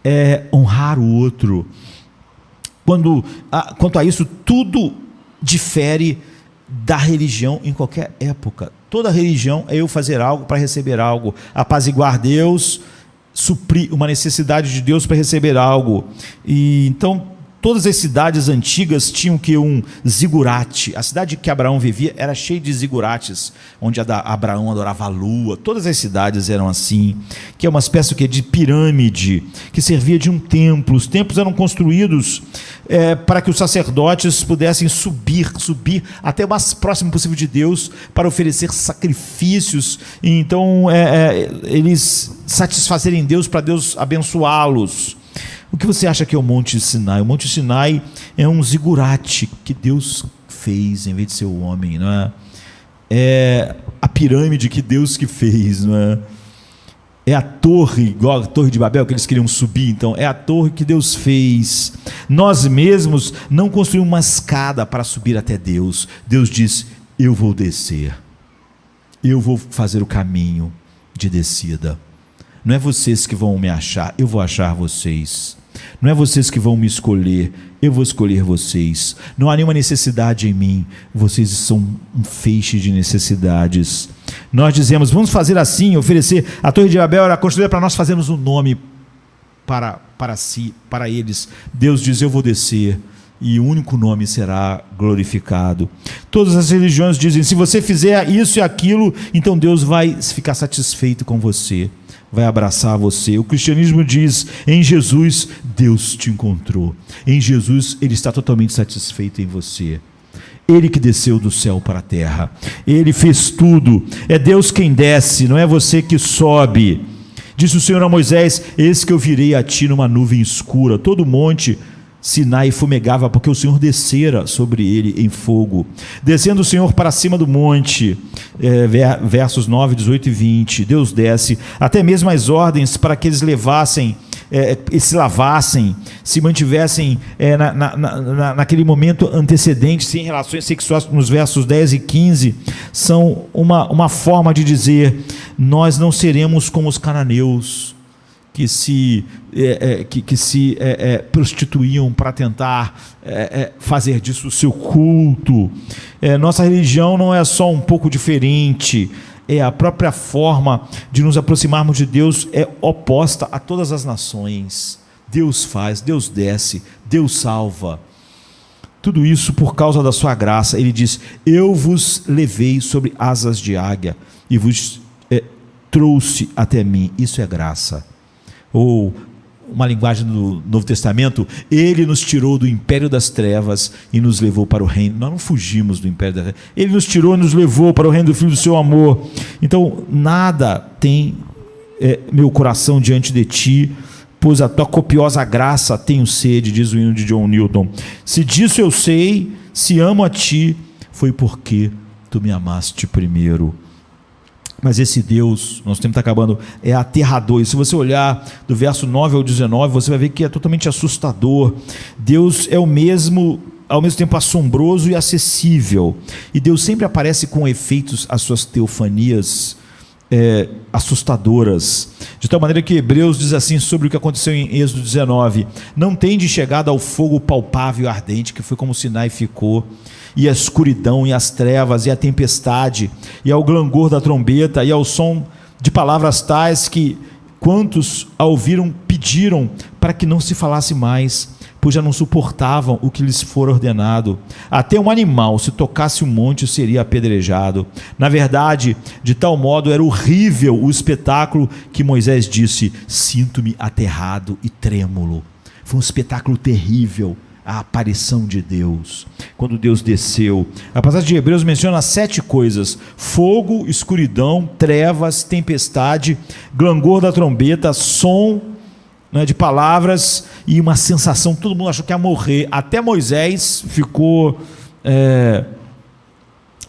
é honrar o outro. Quanto a isso, tudo difere da religião em qualquer época. Toda religião é eu fazer algo para receber algo, apaziguar Deus, suprir uma necessidade de Deus para receber algo. E então todas as cidades antigas tinham que um zigurate. A cidade que Abraão vivia era cheia de zigurates, onde Abraão adorava a lua. Todas as cidades eram assim, que é uma espécie de pirâmide, que servia de um templo. Os templos eram construídos para que os sacerdotes pudessem subir até o mais próximo possível de Deus, para oferecer sacrifícios, e então eles satisfazerem Deus, para Deus abençoá-los. O que você acha que é o Monte Sinai? O Monte Sinai é um zigurate que Deus fez em vez de ser o homem, não é? É a pirâmide que Deus que fez, não é? É a torre, igual a torre de Babel que eles queriam subir. Então é a torre que Deus fez. Nós mesmos não construímos uma escada para subir até Deus. Deus diz: eu vou descer, eu vou fazer o caminho de descida. Não é vocês que vão me achar, eu vou achar vocês. Não é vocês que vão me escolher, eu vou escolher vocês. Não há nenhuma necessidade em mim, vocês são um feixe de necessidades. Nós dizemos: vamos fazer assim, oferecer. A Torre de Babel era construída para nós fazermos um nome para si, para eles. Deus diz: eu vou descer, e o único nome será glorificado. Todas as religiões dizem: se você fizer isso e aquilo, então Deus vai ficar satisfeito com você, vai abraçar você. O cristianismo diz: em Jesus Deus te encontrou, em Jesus Ele está totalmente satisfeito em você. Ele que desceu do céu para a terra, Ele fez tudo. É Deus quem desce, não é você que sobe. Disse o Senhor a Moisés: eis que eu virei a ti numa nuvem escura. Todo o monte Sinai fumegava, porque o Senhor descera sobre ele em fogo. Descendo o Senhor para cima do monte, versos 9, 18 e 20, Deus desce, até mesmo as ordens para que eles levassem, se lavassem, se mantivessem naquele momento antecedente, sem relações sexuais, nos versos 10 e 15, são uma forma de dizer: nós não seremos como os cananeus, que se prostituíam para tentar fazer disso o seu culto. Nossa religião não é só um pouco diferente, é a própria forma de nos aproximarmos de Deus, é oposta a todas as nações. Deus faz, Deus desce, Deus salva. Tudo isso por causa da sua graça. Ele diz: eu vos levei sobre asas de águia e vos trouxe até mim. Isso é graça. Ou uma linguagem do Novo Testamento: Ele nos tirou do império das trevas e nos levou para o reino. Nós não fugimos do império das trevas, Ele nos tirou e nos levou para o reino do Filho do seu amor. Então nada tem meu coração diante de ti, pois a tua copiosa graça tenho sede, diz o hino de John Newton. Se disso eu sei, se amo a ti, foi porque tu me amaste primeiro. Mas esse Deus, nosso tempo está acabando, é aterrador. E se você olhar do verso 9 ao 19, você vai ver que é totalmente assustador. Deus é ao mesmo tempo assombroso e acessível. E Deus sempre aparece com efeitos às suas teofanias assustadoras. De tal maneira que Hebreus diz assim sobre o que aconteceu em Êxodo 19: não tendes chegado ao fogo palpável e ardente, que foi como Sinai ficou, e a escuridão, e as trevas, e a tempestade, e ao clangor da trombeta, e ao som de palavras tais que quantos a ouviram pediram para que não se falasse mais, pois já não suportavam o que lhes for ordenado. Até um animal, se tocasse um monte, seria apedrejado. Na verdade, de tal modo era horrível o espetáculo que Moisés disse: sinto-me aterrado e trêmulo. Foi um espetáculo terrível a aparição de Deus. quando Deus desceu. A passagem de Hebreus menciona 7 coisas: fogo, escuridão, trevas, tempestade, clangor da trombeta, som, né, de palavras e uma sensação. Todo mundo achou que ia morrer, até Moisés ficou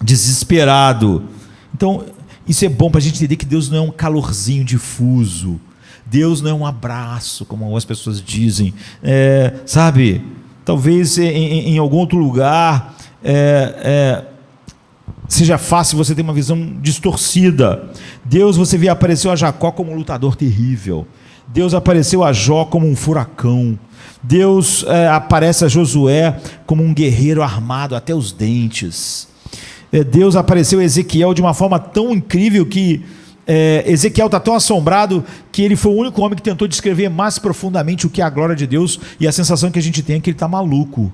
desesperado. Então isso é bom para a gente entender que Deus não é um calorzinho difuso, Deus não é um abraço, como algumas pessoas dizem, sabe, talvez em algum outro lugar seja fácil você ter uma visão distorcida. Deus, você vê, apareceu a Jacó como um lutador terrível, Deus apareceu a Jó como um furacão, Deus aparece a Josué como um guerreiro armado até os dentes. Deus apareceu a Ezequiel de uma forma tão incrível que Ezequiel está tão assombrado que ele foi o único homem que tentou descrever mais profundamente o que é a glória de Deus, e a sensação que a gente tem é que ele está maluco,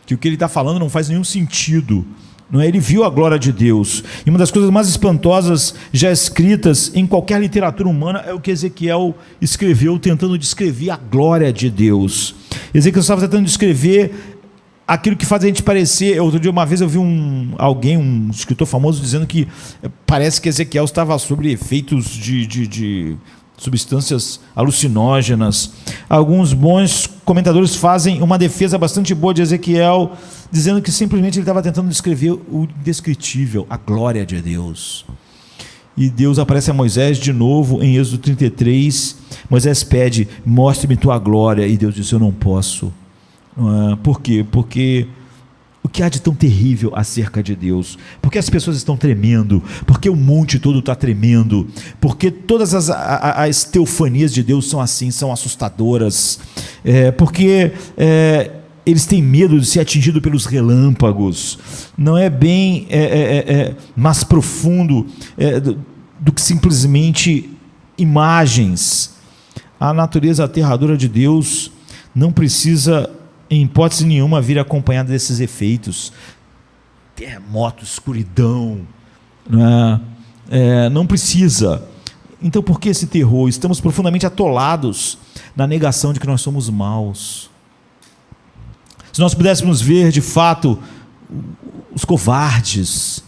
que o que ele está falando não faz nenhum sentido. Não é? Ele viu a glória de Deus, e uma das coisas mais espantosas já escritas em qualquer literatura humana é o que Ezequiel escreveu, tentando descrever a glória de Deus. Ezequiel estava tentando descrever aquilo que faz a gente parecer. Outro dia, uma vez eu vi um escritor famoso dizendo que parece que Ezequiel estava sob efeitos de substâncias alucinógenas. Alguns bons comentadores fazem uma defesa bastante boa de Ezequiel, dizendo que simplesmente ele estava tentando descrever o indescritível, a glória de Deus. E Deus aparece a Moisés de novo em Êxodo 33. Moisés pede: mostre-me tua glória, e Deus diz: eu não posso. Por quê? Porque o que há de tão terrível acerca de Deus? Porque as pessoas estão tremendo, porque o monte todo está tremendo, porque todas as teofanias de Deus são assim, são assustadoras, porque eles têm medo de ser atingidos pelos relâmpagos. Não é bem mais profundo do que simplesmente imagens. A natureza aterradora de Deus não precisa, em hipótese nenhuma, vir acompanhada desses efeitos. Terremoto, escuridão, não precisa. Então por que esse terror? Estamos profundamente atolados na negação de que nós somos maus. Se nós pudéssemos ver de fato os covardes,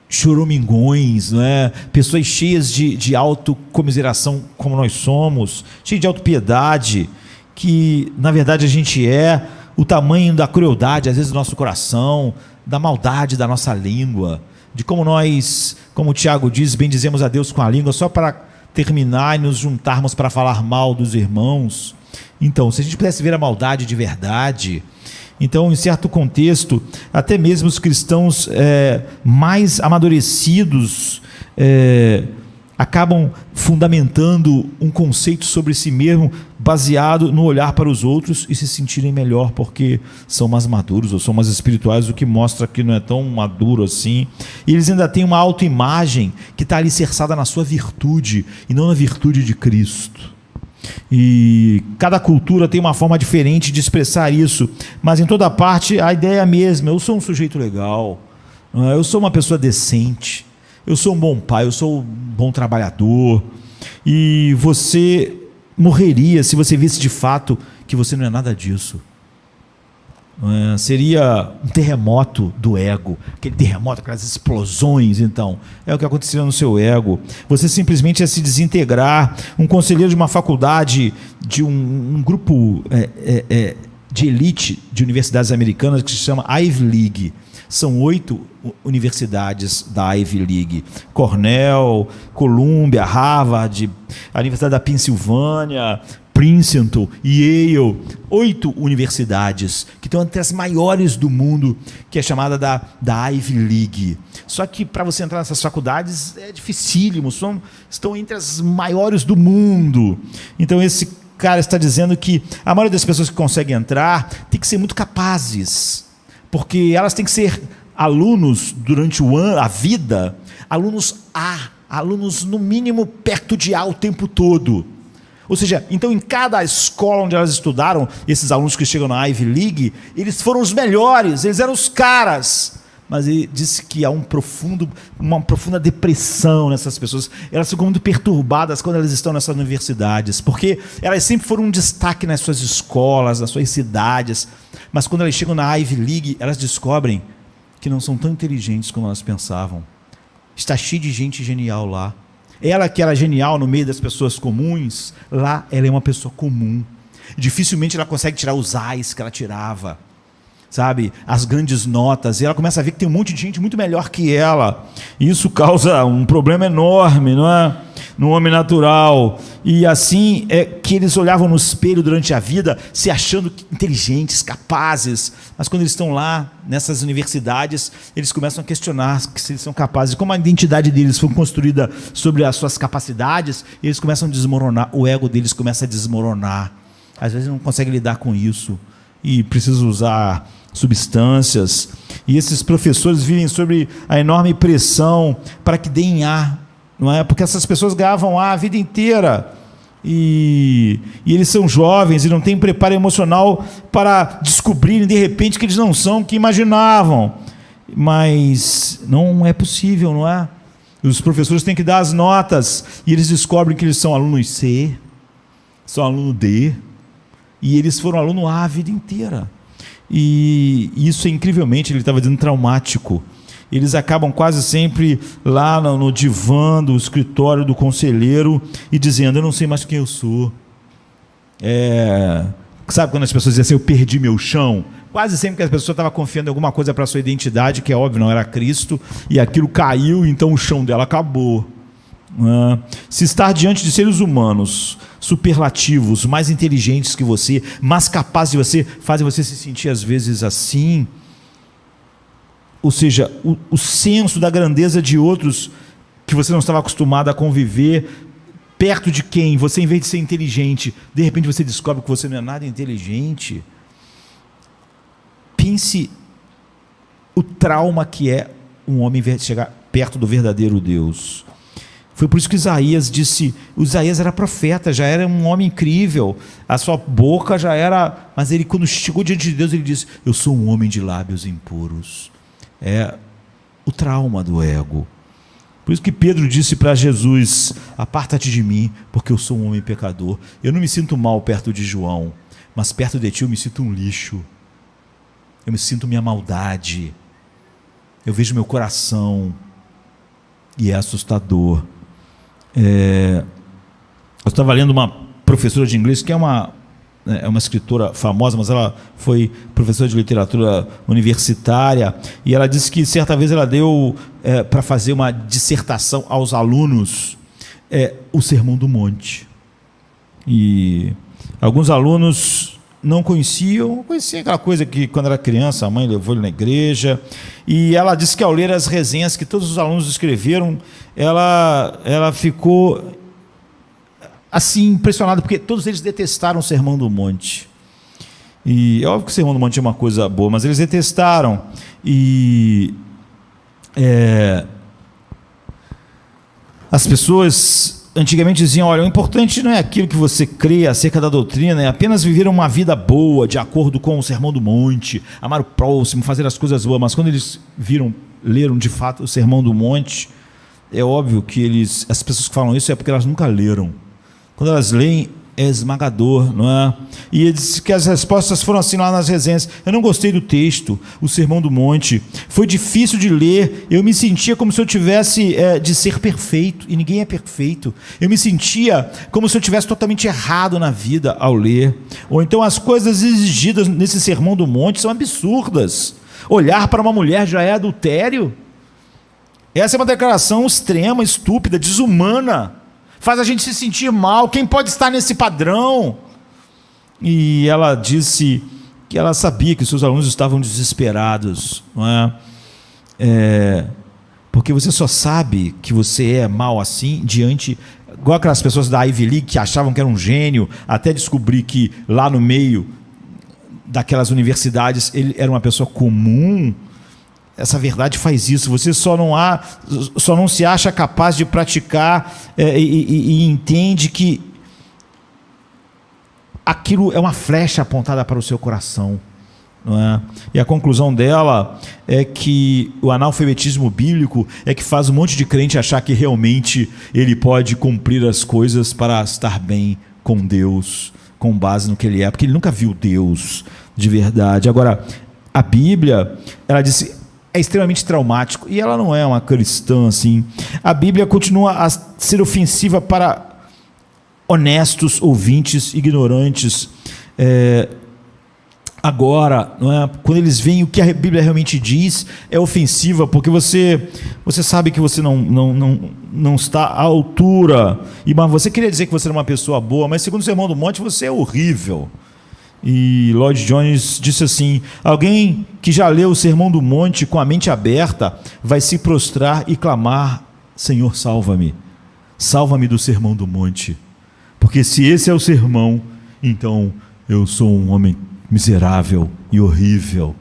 choromingões, pessoas cheias de autocomiseração como nós somos, cheias de autopiedade, que na verdade a gente o tamanho da crueldade às vezes do nosso coração, da maldade da nossa língua, de como nós, como o Tiago diz, bendizemos a Deus com a língua só para terminar e nos juntarmos para falar mal dos irmãos. Então, se a gente pudesse ver a maldade de verdade, então, em certo contexto, até mesmo os cristãos mais amadurecidos acabam fundamentando um conceito sobre si mesmo baseado no olhar para os outros e se sentirem melhor porque são mais maduros ou são mais espirituais, o que mostra que não é tão maduro assim. E eles ainda têm uma autoimagem que está alicerçada na sua virtude e não na virtude de Cristo. E cada cultura tem uma forma diferente de expressar isso, mas em toda parte a ideia é a mesma: eu sou um sujeito legal, eu sou uma pessoa decente, eu sou um bom pai, eu sou um bom trabalhador. E você morreria se você visse de fato que você não é nada disso. Seria um terremoto do ego, aquele terremoto, aquelas explosões. Então é o que aconteceu no seu ego. Você simplesmente ia se desintegrar. Um conselheiro de uma faculdade, de um grupo de elite de universidades americanas que se chama Ivy League. São 8 universidades da Ivy League: Cornell, Columbia, Harvard, a Universidade da Pensilvânia, Princeton, Yale. 8 universidades que estão entre as maiores do mundo, que é chamada da Ivy League. Só que para você entrar nessas faculdades é dificílimo, estão entre as maiores do mundo. Então esse cara está dizendo que a maioria das pessoas que conseguem entrar tem que ser muito capazes, porque elas têm que ser alunos durante o ano, a vida, alunos no mínimo perto de A o tempo todo. Ou seja, então em cada escola onde elas estudaram, esses alunos que chegam na Ivy League, eles foram os melhores, eles eram os caras. Mas ele disse que há uma profunda depressão nessas pessoas. Elas ficam muito perturbadas quando elas estão nessas universidades, porque elas sempre foram um destaque nas suas escolas, nas suas cidades, Mas quando elas chegam na Ivy League, elas descobrem que não são tão inteligentes como elas pensavam. Está cheio de gente genial lá. Ela que era genial no meio das pessoas comuns, lá ela é uma pessoa comum. Dificilmente ela consegue tirar os A's que ela tirava, sabe? As grandes notas. E ela começa a ver que tem um monte de gente muito melhor que ela. E isso causa um problema enorme, não é? No homem natural. E assim é que eles olhavam no espelho durante a vida, se achando inteligentes, capazes. Mas quando eles estão lá, nessas universidades, eles começam a questionar se eles são capazes. Como a identidade deles foi construída sobre as suas capacidades, eles começam a desmoronar. O ego deles começa a desmoronar. Às vezes não conseguem lidar com isso. E precisam usar substâncias. E esses professores vivem sobre a enorme pressão para que deem ar. Não é? Porque essas pessoas ganhavam a vida inteira e eles são jovens e não têm preparo emocional para descobrirem de repente que eles não são o que imaginavam. Mas não é possível, não é? Os professores têm que dar as notas e eles descobrem que eles são alunos C, são aluno D, e eles foram aluno A vida inteira. E isso é incrivelmente, ele estava dizendo, traumático. Eles acabam quase sempre lá no divã do escritório do conselheiro e dizendo, eu não sei mais quem eu sou. Sabe quando as pessoas dizem assim, eu perdi meu chão? Quase sempre que a pessoa estava confiando em alguma coisa para a sua identidade, que é óbvio, não era Cristo, e aquilo caiu, então o chão dela acabou. Se estar diante de seres humanos superlativos, mais inteligentes que você, mais capazes de você, fazem você se sentir às vezes assim, ou seja, o senso da grandeza de outros que você não estava acostumado a conviver, perto de quem você, em vez de ser inteligente, de repente você descobre que você não é nada inteligente. Pense o trauma que é um homem chegar perto do verdadeiro Deus. Foi por isso que Isaías disse, Isaías era profeta, já era um homem incrível, a sua boca já era, mas ele quando chegou diante de Deus, ele disse, eu sou um homem de lábios impuros. É o trauma do ego. Por isso que Pedro disse para Jesus, aparta-te de mim, porque eu sou um homem pecador. Eu não me sinto mal perto de João, mas perto de ti eu me sinto um lixo. Eu me sinto minha maldade. Eu vejo meu coração e é assustador. Eu estava lendo uma professora de inglês que é uma escritora famosa, mas ela foi professora de literatura universitária, e ela disse que certa vez ela deu para fazer uma dissertação aos alunos o Sermão do Monte. E alguns alunos não conheciam aquela coisa que quando era criança a mãe levou ele na igreja, e ela disse que ao ler as resenhas que todos os alunos escreveram, ela ficou assim impressionada, porque todos eles detestaram o Sermão do Monte. E é óbvio que o Sermão do Monte é uma coisa boa, mas eles detestaram. E as pessoas antigamente diziam, olha, o importante não é aquilo que você crê acerca da doutrina, é apenas viver uma vida boa, de acordo com o Sermão do Monte, amar o próximo, fazer as coisas boas. Mas quando eles leram de fato o Sermão do Monte, é óbvio que as pessoas que falam isso é porque elas nunca leram. Quando elas leem, é esmagador, não é? E ele disse que as respostas foram assim lá nas resenhas. Eu não gostei do texto, o Sermão do Monte. Foi difícil de ler. Eu me sentia como se eu tivesse de ser perfeito, e ninguém é perfeito. Eu me sentia como se eu tivesse totalmente errado na vida ao ler. Ou então as coisas exigidas nesse Sermão do Monte são absurdas. Olhar para uma mulher já é adultério. Essa é uma declaração extrema, estúpida, desumana. Faz a gente se sentir mal. Quem pode estar nesse padrão? E ela disse que ela sabia que os seus alunos estavam desesperados, não é? Porque você só sabe que você é mal assim igual aquelas pessoas da Ivy League que achavam que era um gênio, até descobrir que lá no meio daquelas universidades ele era uma pessoa comum. Essa verdade faz isso. Você só não se acha capaz de praticar e entende que aquilo é uma flecha apontada para o seu coração, não é? E a conclusão dela é que o analfabetismo bíblico é que faz um monte de crente achar que realmente ele pode cumprir as coisas para estar bem com Deus. com base no que ele é, porque ele nunca viu Deus de verdade. Agora, a Bíblia, ela disse, é extremamente traumático, e ela não é uma cristã assim. A Bíblia continua a ser ofensiva para honestos ouvintes ignorantes. Agora, não é? Quando eles veem o que a Bíblia realmente diz, é ofensiva, porque você sabe que você não está à altura, mas você queria dizer que você era uma pessoa boa, mas segundo o Sermão do Monte, você é horrível. E Lloyd Jones disse assim: alguém que já leu o Sermão do Monte com a mente aberta vai se prostrar e clamar: Senhor, salva-me, salva-me do Sermão do Monte, porque se esse é o sermão, então eu sou um homem miserável e horrível.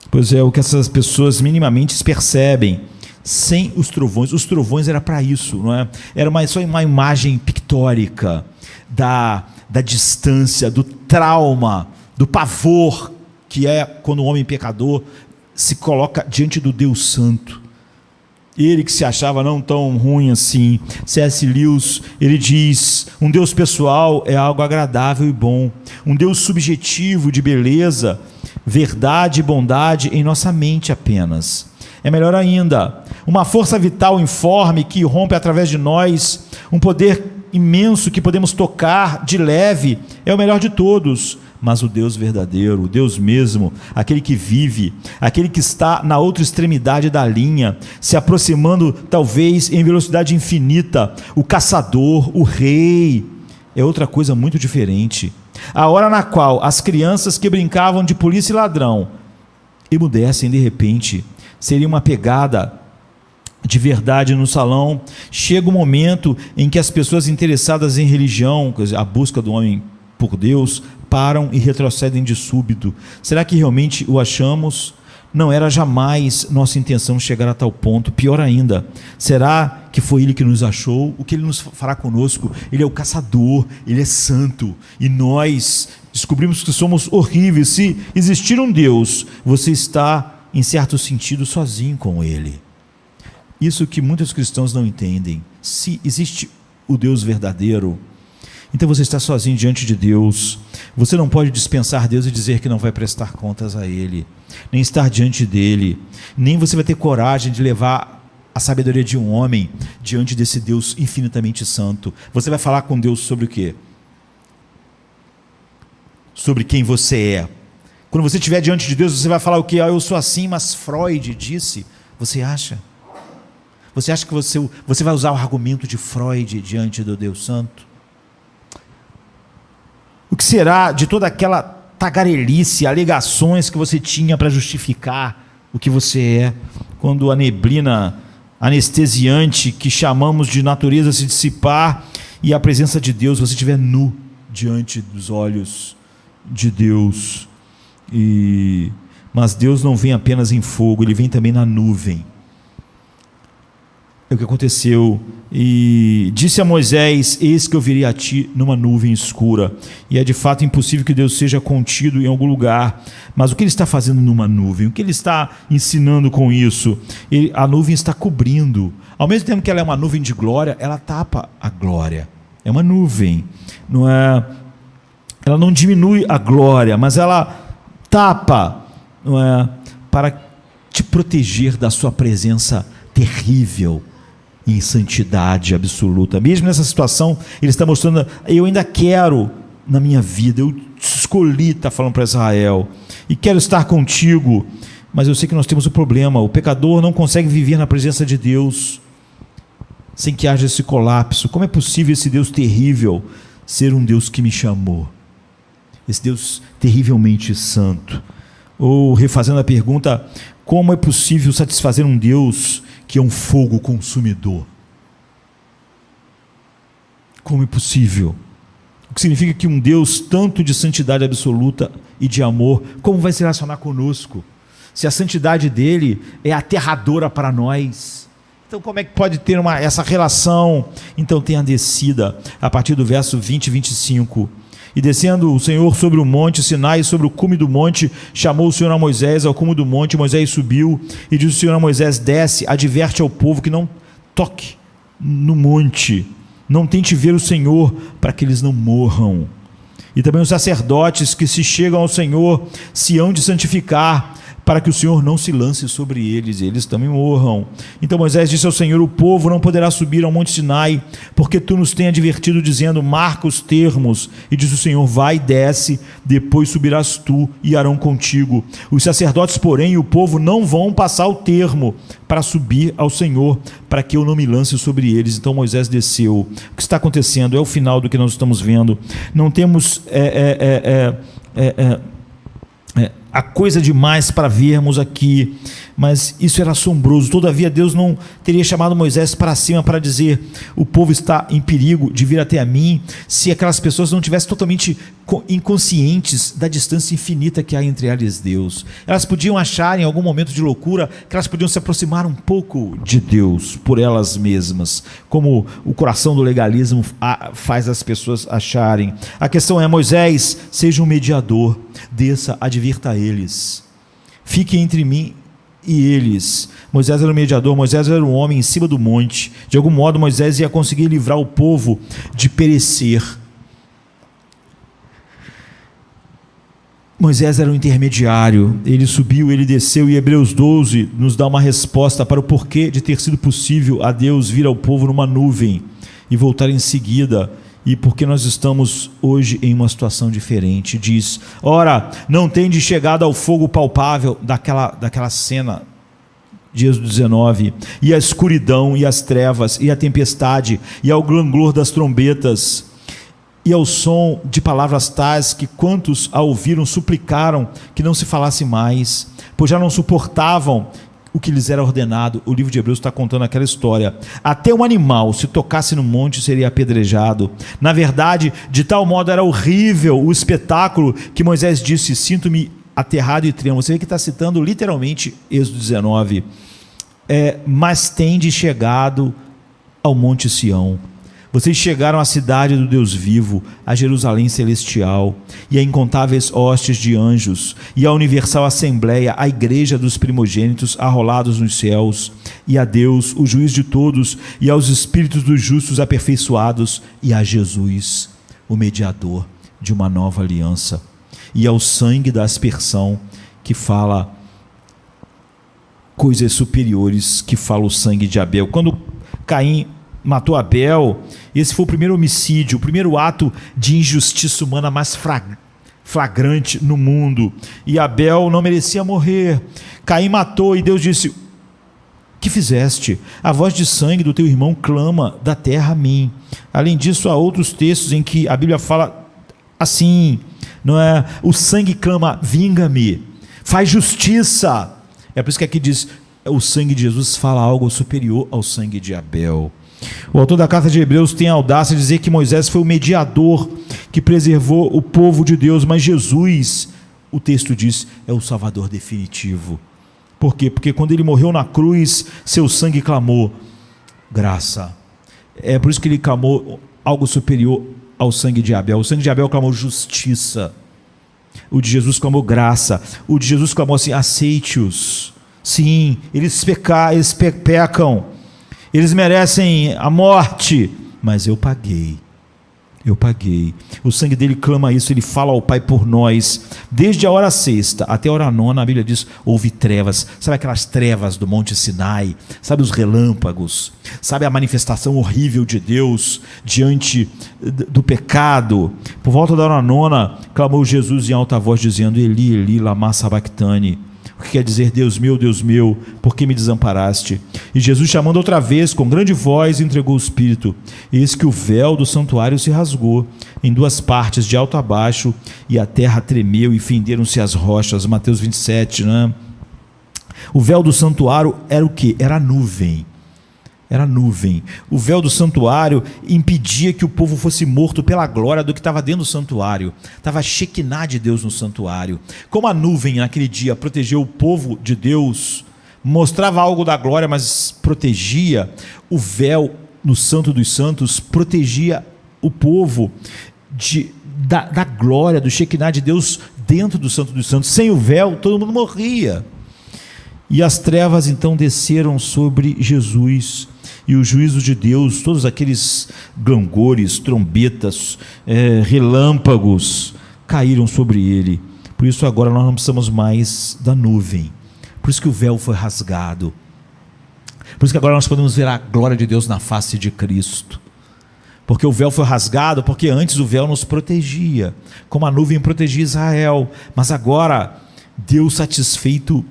Pois é, o que essas pessoas minimamente percebem, sem os trovões era para isso, não é? Era só uma imagem pictórica da distância, do trauma, do pavor, que é quando um homem pecador se coloca diante do Deus Santo. Ele que se achava não tão ruim assim. C.S. Lewis, ele diz: um Deus pessoal é algo agradável e bom. Um Deus subjetivo de beleza, verdade e bondade em nossa mente apenas. É melhor ainda, uma força vital informe que irrompe através de nós, um poder imenso que podemos tocar de leve, é o melhor de todos. Mas o Deus verdadeiro, o Deus mesmo, aquele que vive, aquele que está na outra extremidade da linha, se aproximando talvez em velocidade infinita, o caçador, o rei, é outra coisa muito diferente. A hora na qual as crianças que brincavam de polícia e ladrão emudecem de repente, seria uma pegada de verdade no salão. Chega o momento em que as pessoas interessadas em religião, quer dizer, a busca do homem por Deus, param e retrocedem de súbito. Será que realmente o achamos? Não era jamais nossa intenção chegar a tal ponto. Pior ainda, será que foi Ele que nos achou? O que Ele nos fará conosco? Ele é o caçador, Ele é santo, e nós descobrimos que somos horríveis. Se existir um Deus, você está, em certo sentido, sozinho com Ele. Isso que muitos cristãos não entendem. Se existe o Deus verdadeiro, então você está sozinho diante de Deus. Você não pode dispensar Deus e dizer que não vai prestar contas a Ele, nem estar diante dEle, nem você vai ter coragem de levar a sabedoria de um homem diante desse Deus infinitamente santo. Você vai falar com Deus sobre o quê? Sobre quem você é. Quando você estiver diante de Deus, você vai falar o quê? Eu sou assim, mas Freud disse. Você acha? Você acha que você vai usar o argumento de Freud diante do Deus Santo? O que será de toda aquela tagarelice, alegações que você tinha para justificar o que você é, quando a neblina anestesiante que chamamos de natureza se dissipar e a presença de Deus, você estiver nu diante dos olhos de Deus? Mas Deus não vem apenas em fogo, Ele vem também na nuvem. É o que aconteceu. E disse a Moisés: eis que eu virei a ti numa nuvem escura. E é de fato impossível que Deus seja contido em algum lugar. Mas o que Ele está fazendo numa nuvem? O que Ele está ensinando com isso? A nuvem está cobrindo. Ao mesmo tempo que ela é uma nuvem de glória, ela tapa a glória. É uma nuvem, não é? Ela não diminui a glória, mas ela tapa, não é? Para te proteger da sua presença terrível, em santidade absoluta. Mesmo nessa situação, Ele está mostrando: eu ainda quero na minha vida, eu escolhi, está falando para Israel, e quero estar contigo, mas eu sei que nós temos um problema. O pecador não consegue viver na presença de Deus sem que haja esse colapso. Como é possível esse Deus terrível ser um Deus que me chamou? Esse Deus terrivelmente santo. Ou, refazendo a pergunta, como é possível satisfazer um Deus que é um fogo consumidor? Como é possível? O que significa que um Deus tanto de santidade absoluta e de amor, como vai se relacionar conosco? Se a santidade dele é aterradora para nós, então como é que pode ter essa relação? Então tem a descida, a partir do verso 20 e 25. E descendo o Senhor sobre o monte Sinai, sobre o cume do monte, chamou o Senhor a Moisés ao cume do monte. Moisés subiu e disse o Senhor a Moisés: desce, adverte ao povo que não toque no monte, não tente ver o Senhor, para que eles não morram. E também os sacerdotes que se chegam ao Senhor se hão de santificar, para que o Senhor não se lance sobre eles, e eles também morram. Então Moisés disse ao Senhor: o povo não poderá subir ao monte Sinai, porque tu nos tens advertido, dizendo: marca os termos. E disse o Senhor: vai, desce, depois subirás tu e Arão contigo. Os sacerdotes, porém, e o povo não vão passar o termo para subir ao Senhor, para que eu não me lance sobre eles. Então Moisés desceu. O que está acontecendo? É o final do que nós estamos vendo. Não temos a coisa demais para vermos aqui, mas isso era assombroso. Todavia Deus não teria chamado Moisés para cima para dizer: o povo está em perigo de vir até a mim, se aquelas pessoas não tivessem totalmente inconscientes da distância infinita que há entre elas e Deus. Elas podiam achar em algum momento de loucura que elas podiam se aproximar um pouco de Deus por elas mesmas, como o coração do legalismo faz as pessoas acharem. A questão é: Moisés, seja um mediador, desça, advirta eles, fique entre mim e eles. Moisés era o mediador, Moisés era um homem em cima do monte. De algum modo Moisés ia conseguir livrar o povo de perecer. Moisés era um intermediário, ele subiu, ele desceu, e Hebreus 12 nos dá uma resposta para o porquê de ter sido possível a Deus vir ao povo numa nuvem e voltar em seguida, e porque nós estamos hoje em uma situação diferente. Diz: ora, não tendes chegado ao fogo palpável daquela cena de Êxodo 19, e a escuridão, e as trevas, e a tempestade, e ao clangor das trombetas, e ao som de palavras tais que quantos a ouviram suplicaram que não se falasse mais, pois já não suportavam o que lhes era ordenado. O livro de Hebreus está contando aquela história. Até um animal, se tocasse no monte, seria apedrejado. Na verdade, de tal modo era horrível o espetáculo que Moisés disse: sinto-me aterrado e tremo. Você vê que está citando literalmente Êxodo 19. Mas tende chegado ao monte Sião. Vocês chegaram à cidade do Deus vivo, a Jerusalém celestial, e a incontáveis hostes de anjos, e a universal assembleia, a igreja dos primogênitos arrolados nos céus, e a Deus, o juiz de todos, e aos espíritos dos justos aperfeiçoados, e a Jesus, o mediador de uma nova aliança, e ao sangue da aspersão, que fala coisas superiores, que fala o sangue de Abel. Quando Caim matou Abel, esse foi o primeiro homicídio, o primeiro ato de injustiça humana mais flagrante no mundo, e Abel não merecia morrer. Caim matou, e Deus disse: que fizeste? A voz de sangue do teu irmão clama da terra a mim. Além disso, há outros textos em que a Bíblia fala assim, não é? O sangue clama: vinga-me, faz justiça. É por isso que aqui diz: o sangue de Jesus fala algo superior ao sangue de Abel. O autor da carta de Hebreus tem a audácia de dizer que Moisés foi o mediador que preservou o povo de Deus, mas Jesus, o texto diz, é o Salvador definitivo. Por quê? Porque quando ele morreu na cruz, seu sangue clamou graça. É por isso que ele clamou algo superior ao sangue de Abel. O sangue de Abel clamou justiça, o de Jesus clamou graça. O de Jesus clamou assim: aceite-os. Sim, eles pecam, eles merecem a morte, mas eu paguei. O sangue dele clama isso, ele fala ao Pai por nós. Desde a hora sexta até a hora nona, a Bíblia diz: houve trevas. Sabe aquelas trevas do Monte Sinai? Sabe os relâmpagos? Sabe a manifestação horrível de Deus diante do pecado? Por volta da hora nona, clamou Jesus em alta voz, dizendo: Eli, Eli, lama sabachthani. O que quer dizer: Deus meu, por que me desamparaste? E Jesus, chamando outra vez com grande voz, entregou o Espírito. Eis que o véu do santuário se rasgou em duas partes, de alto a baixo, e a terra tremeu e fenderam-se as rochas. Mateus 27, né? O véu do santuário era o quê? Era a nuvem. Era nuvem. O véu do santuário impedia que o povo fosse morto pela glória do que estava dentro do santuário. Estava a Shekinah de Deus no santuário. Como a nuvem naquele dia protegeu o povo de Deus, mostrava algo da glória, mas protegia, o véu no Santo dos Santos protegia o povo da glória, do Shekinah de Deus dentro do Santo dos Santos. Sem o véu, todo mundo morria. E as trevas então desceram sobre Jesus. e o juízo de Deus, todos aqueles glangores, trombetas, relâmpagos, caíram sobre ele. Por isso agora nós não precisamos mais da nuvem, por isso que o véu foi rasgado, por isso que agora nós podemos ver a glória de Deus na face de Cristo, porque o véu foi rasgado, porque antes o véu nos protegia, como a nuvem protegia Israel, mas agora, Deus satisfeito,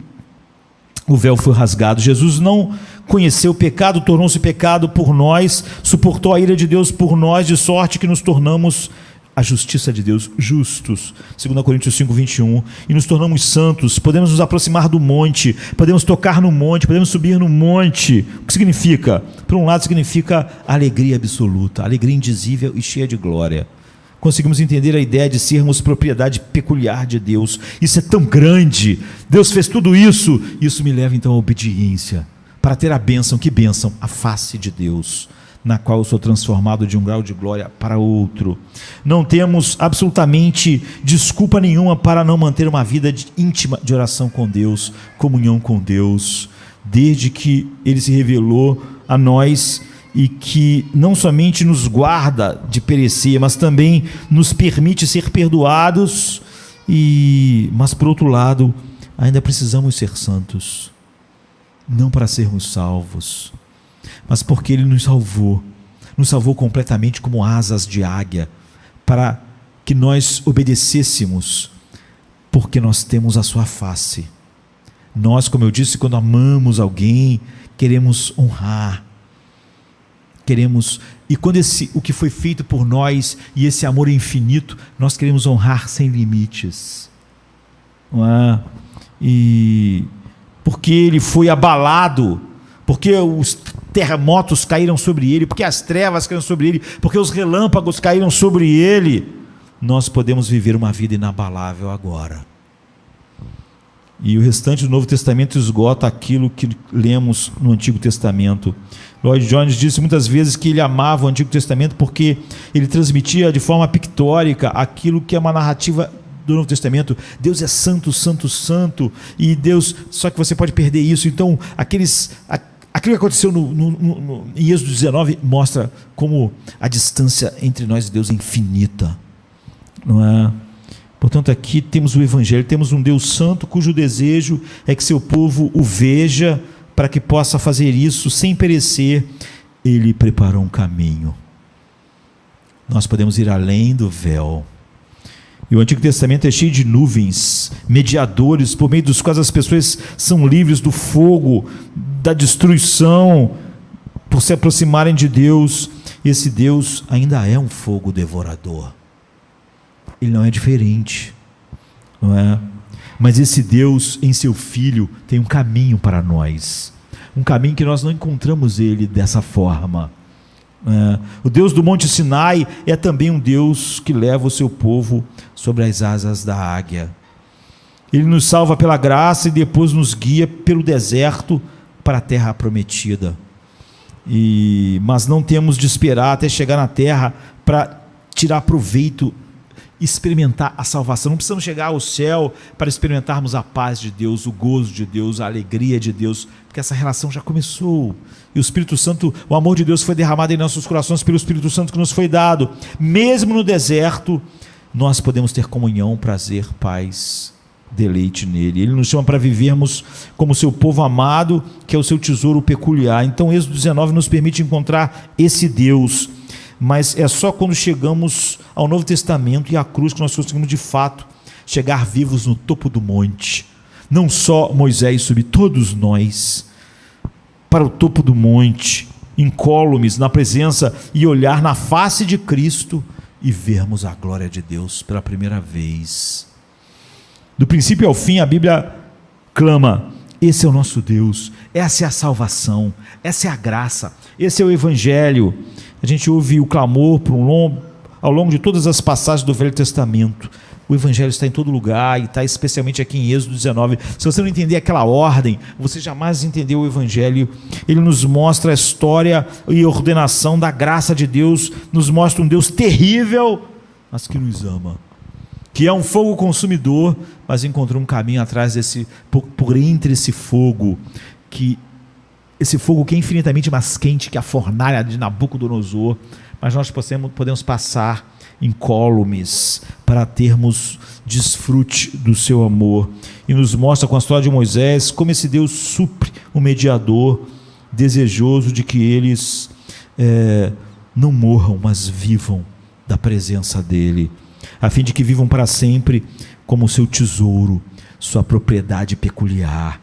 o véu foi rasgado. Jesus não conheceu o pecado, tornou-se pecado por nós, suportou a ira de Deus por nós, de sorte que nos tornamos a justiça de Deus, justos, 2 Coríntios 5, 21, e nos tornamos santos, podemos nos aproximar do monte, podemos tocar no monte, podemos subir no monte. O que significa? Por um lado significa alegria absoluta, alegria indizível e cheia de glória. Conseguimos entender a ideia de sermos propriedade peculiar de Deus. Isso é tão grande, Deus fez tudo isso, isso me leva então à obediência, para ter a bênção. Que bênção? A face de Deus, na qual eu sou transformado de um grau de glória para outro. Não temos absolutamente desculpa nenhuma para não manter uma vida íntima de oração com Deus, comunhão com Deus, desde que Ele se revelou a nós, e que não somente nos guarda de perecer, mas também nos permite ser perdoados, mas por outro lado, ainda precisamos ser santos, não para sermos salvos, mas porque Ele nos salvou completamente como asas de águia, para que nós obedecêssemos, porque nós temos a sua face. Nós, como eu disse, quando amamos alguém, queremos honrar, e quando o que foi feito por nós, e esse amor infinito, nós queremos honrar sem limites, não é? E porque ele foi abalado, porque os terremotos caíram sobre ele, porque as trevas caíram sobre ele, porque os relâmpagos caíram sobre ele, nós podemos viver uma vida inabalável agora. E o restante do Novo Testamento esgota aquilo que lemos no Antigo Testamento. Lloyd Jones disse muitas vezes que ele amava o Antigo Testamento porque ele transmitia de forma pictórica aquilo que é uma narrativa do Novo Testamento. Deus é santo, santo, santo, e Deus, só que você pode perder isso. Então aquilo que aconteceu em Êxodo 19 mostra como a distância entre nós e Deus é infinita, não é? Portanto, aqui temos o Evangelho, temos um Deus santo cujo desejo é que seu povo o veja, para que possa fazer isso sem perecer. Ele preparou um caminho. Nós podemos ir além do véu. E o Antigo Testamento é cheio de nuvens, mediadores, por meio dos quais as pessoas são livres do fogo, da destruição, por se aproximarem de Deus. Esse Deus ainda é um fogo devorador. Ele não é diferente, não é? Mas esse Deus em seu Filho tem um caminho para nós, um caminho que nós não encontramos ele dessa forma. O Deus do Monte Sinai é também um Deus que leva o seu povo sobre as asas da águia. Ele nos salva pela graça e depois nos guia pelo deserto para a terra prometida. Mas não temos de esperar até chegar na terra para tirar proveito, experimentar a salvação. Não precisamos chegar ao céu para experimentarmos a paz de Deus, o gozo de Deus, a alegria de Deus, porque essa relação já começou, e o Espírito Santo, o amor de Deus foi derramado em nossos corações pelo Espírito Santo que nos foi dado. Mesmo no deserto nós podemos ter comunhão, prazer, paz, deleite nele. Ele nos chama para vivermos como seu povo amado, que é o seu tesouro peculiar. Então Êxodo 19 nos permite encontrar esse Deus, mas é só quando chegamos ao Novo Testamento e à cruz que nós conseguimos de fato chegar vivos no topo do monte. Não só Moisés subir, todos nós, para o topo do monte, incólumes na presença e olhar na face de Cristo e vermos a glória de Deus pela primeira vez. Do princípio ao fim a Bíblia clama: esse é o nosso Deus, essa é a salvação, essa é a graça, esse é o Evangelho. A gente ouve o clamor ao longo de todas as passagens do Velho Testamento. O Evangelho está em todo lugar e está especialmente aqui em Êxodo 19. Se você não entender aquela ordem, você jamais entendeu o Evangelho. Ele nos mostra a história e a ordenação da graça de Deus, nos mostra um Deus terrível, mas que nos ama, que é um fogo consumidor, mas encontrou um caminho atrás por entre esse fogo, que esse fogo que é infinitamente mais quente que a fornalha de Nabucodonosor, mas nós podemos passar incólumes para termos desfrute do seu amor. E nos mostra com a história de Moisés como esse Deus supre o mediador, desejoso de que eles não morram, mas vivam da presença dele, a fim de que vivam para sempre como seu tesouro, sua propriedade peculiar.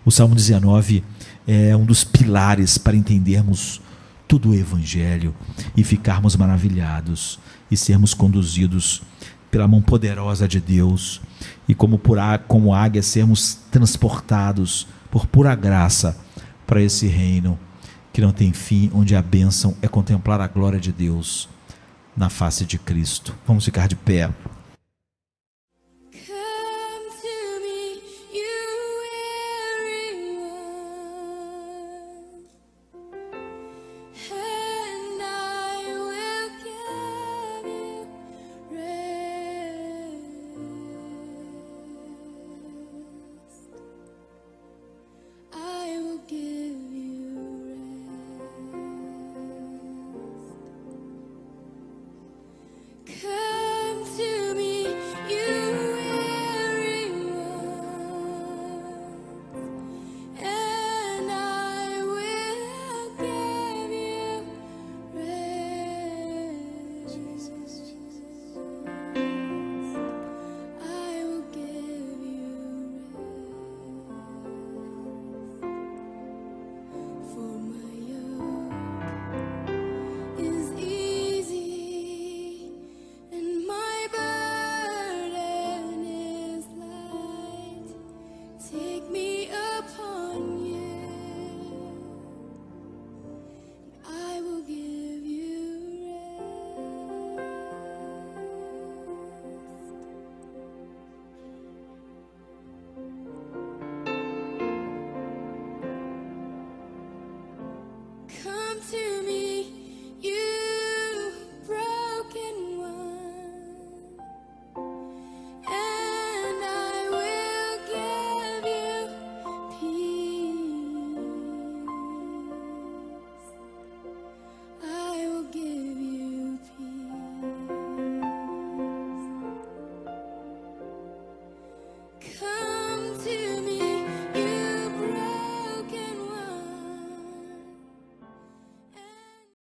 O Salmo 19 é um dos pilares para entendermos todo o Evangelho e ficarmos maravilhados e sermos conduzidos pela mão poderosa de Deus e como águia sermos transportados por pura graça para esse reino que não tem fim, onde a bênção é contemplar a glória de Deus na face de Cristo. Vamos ficar de pé.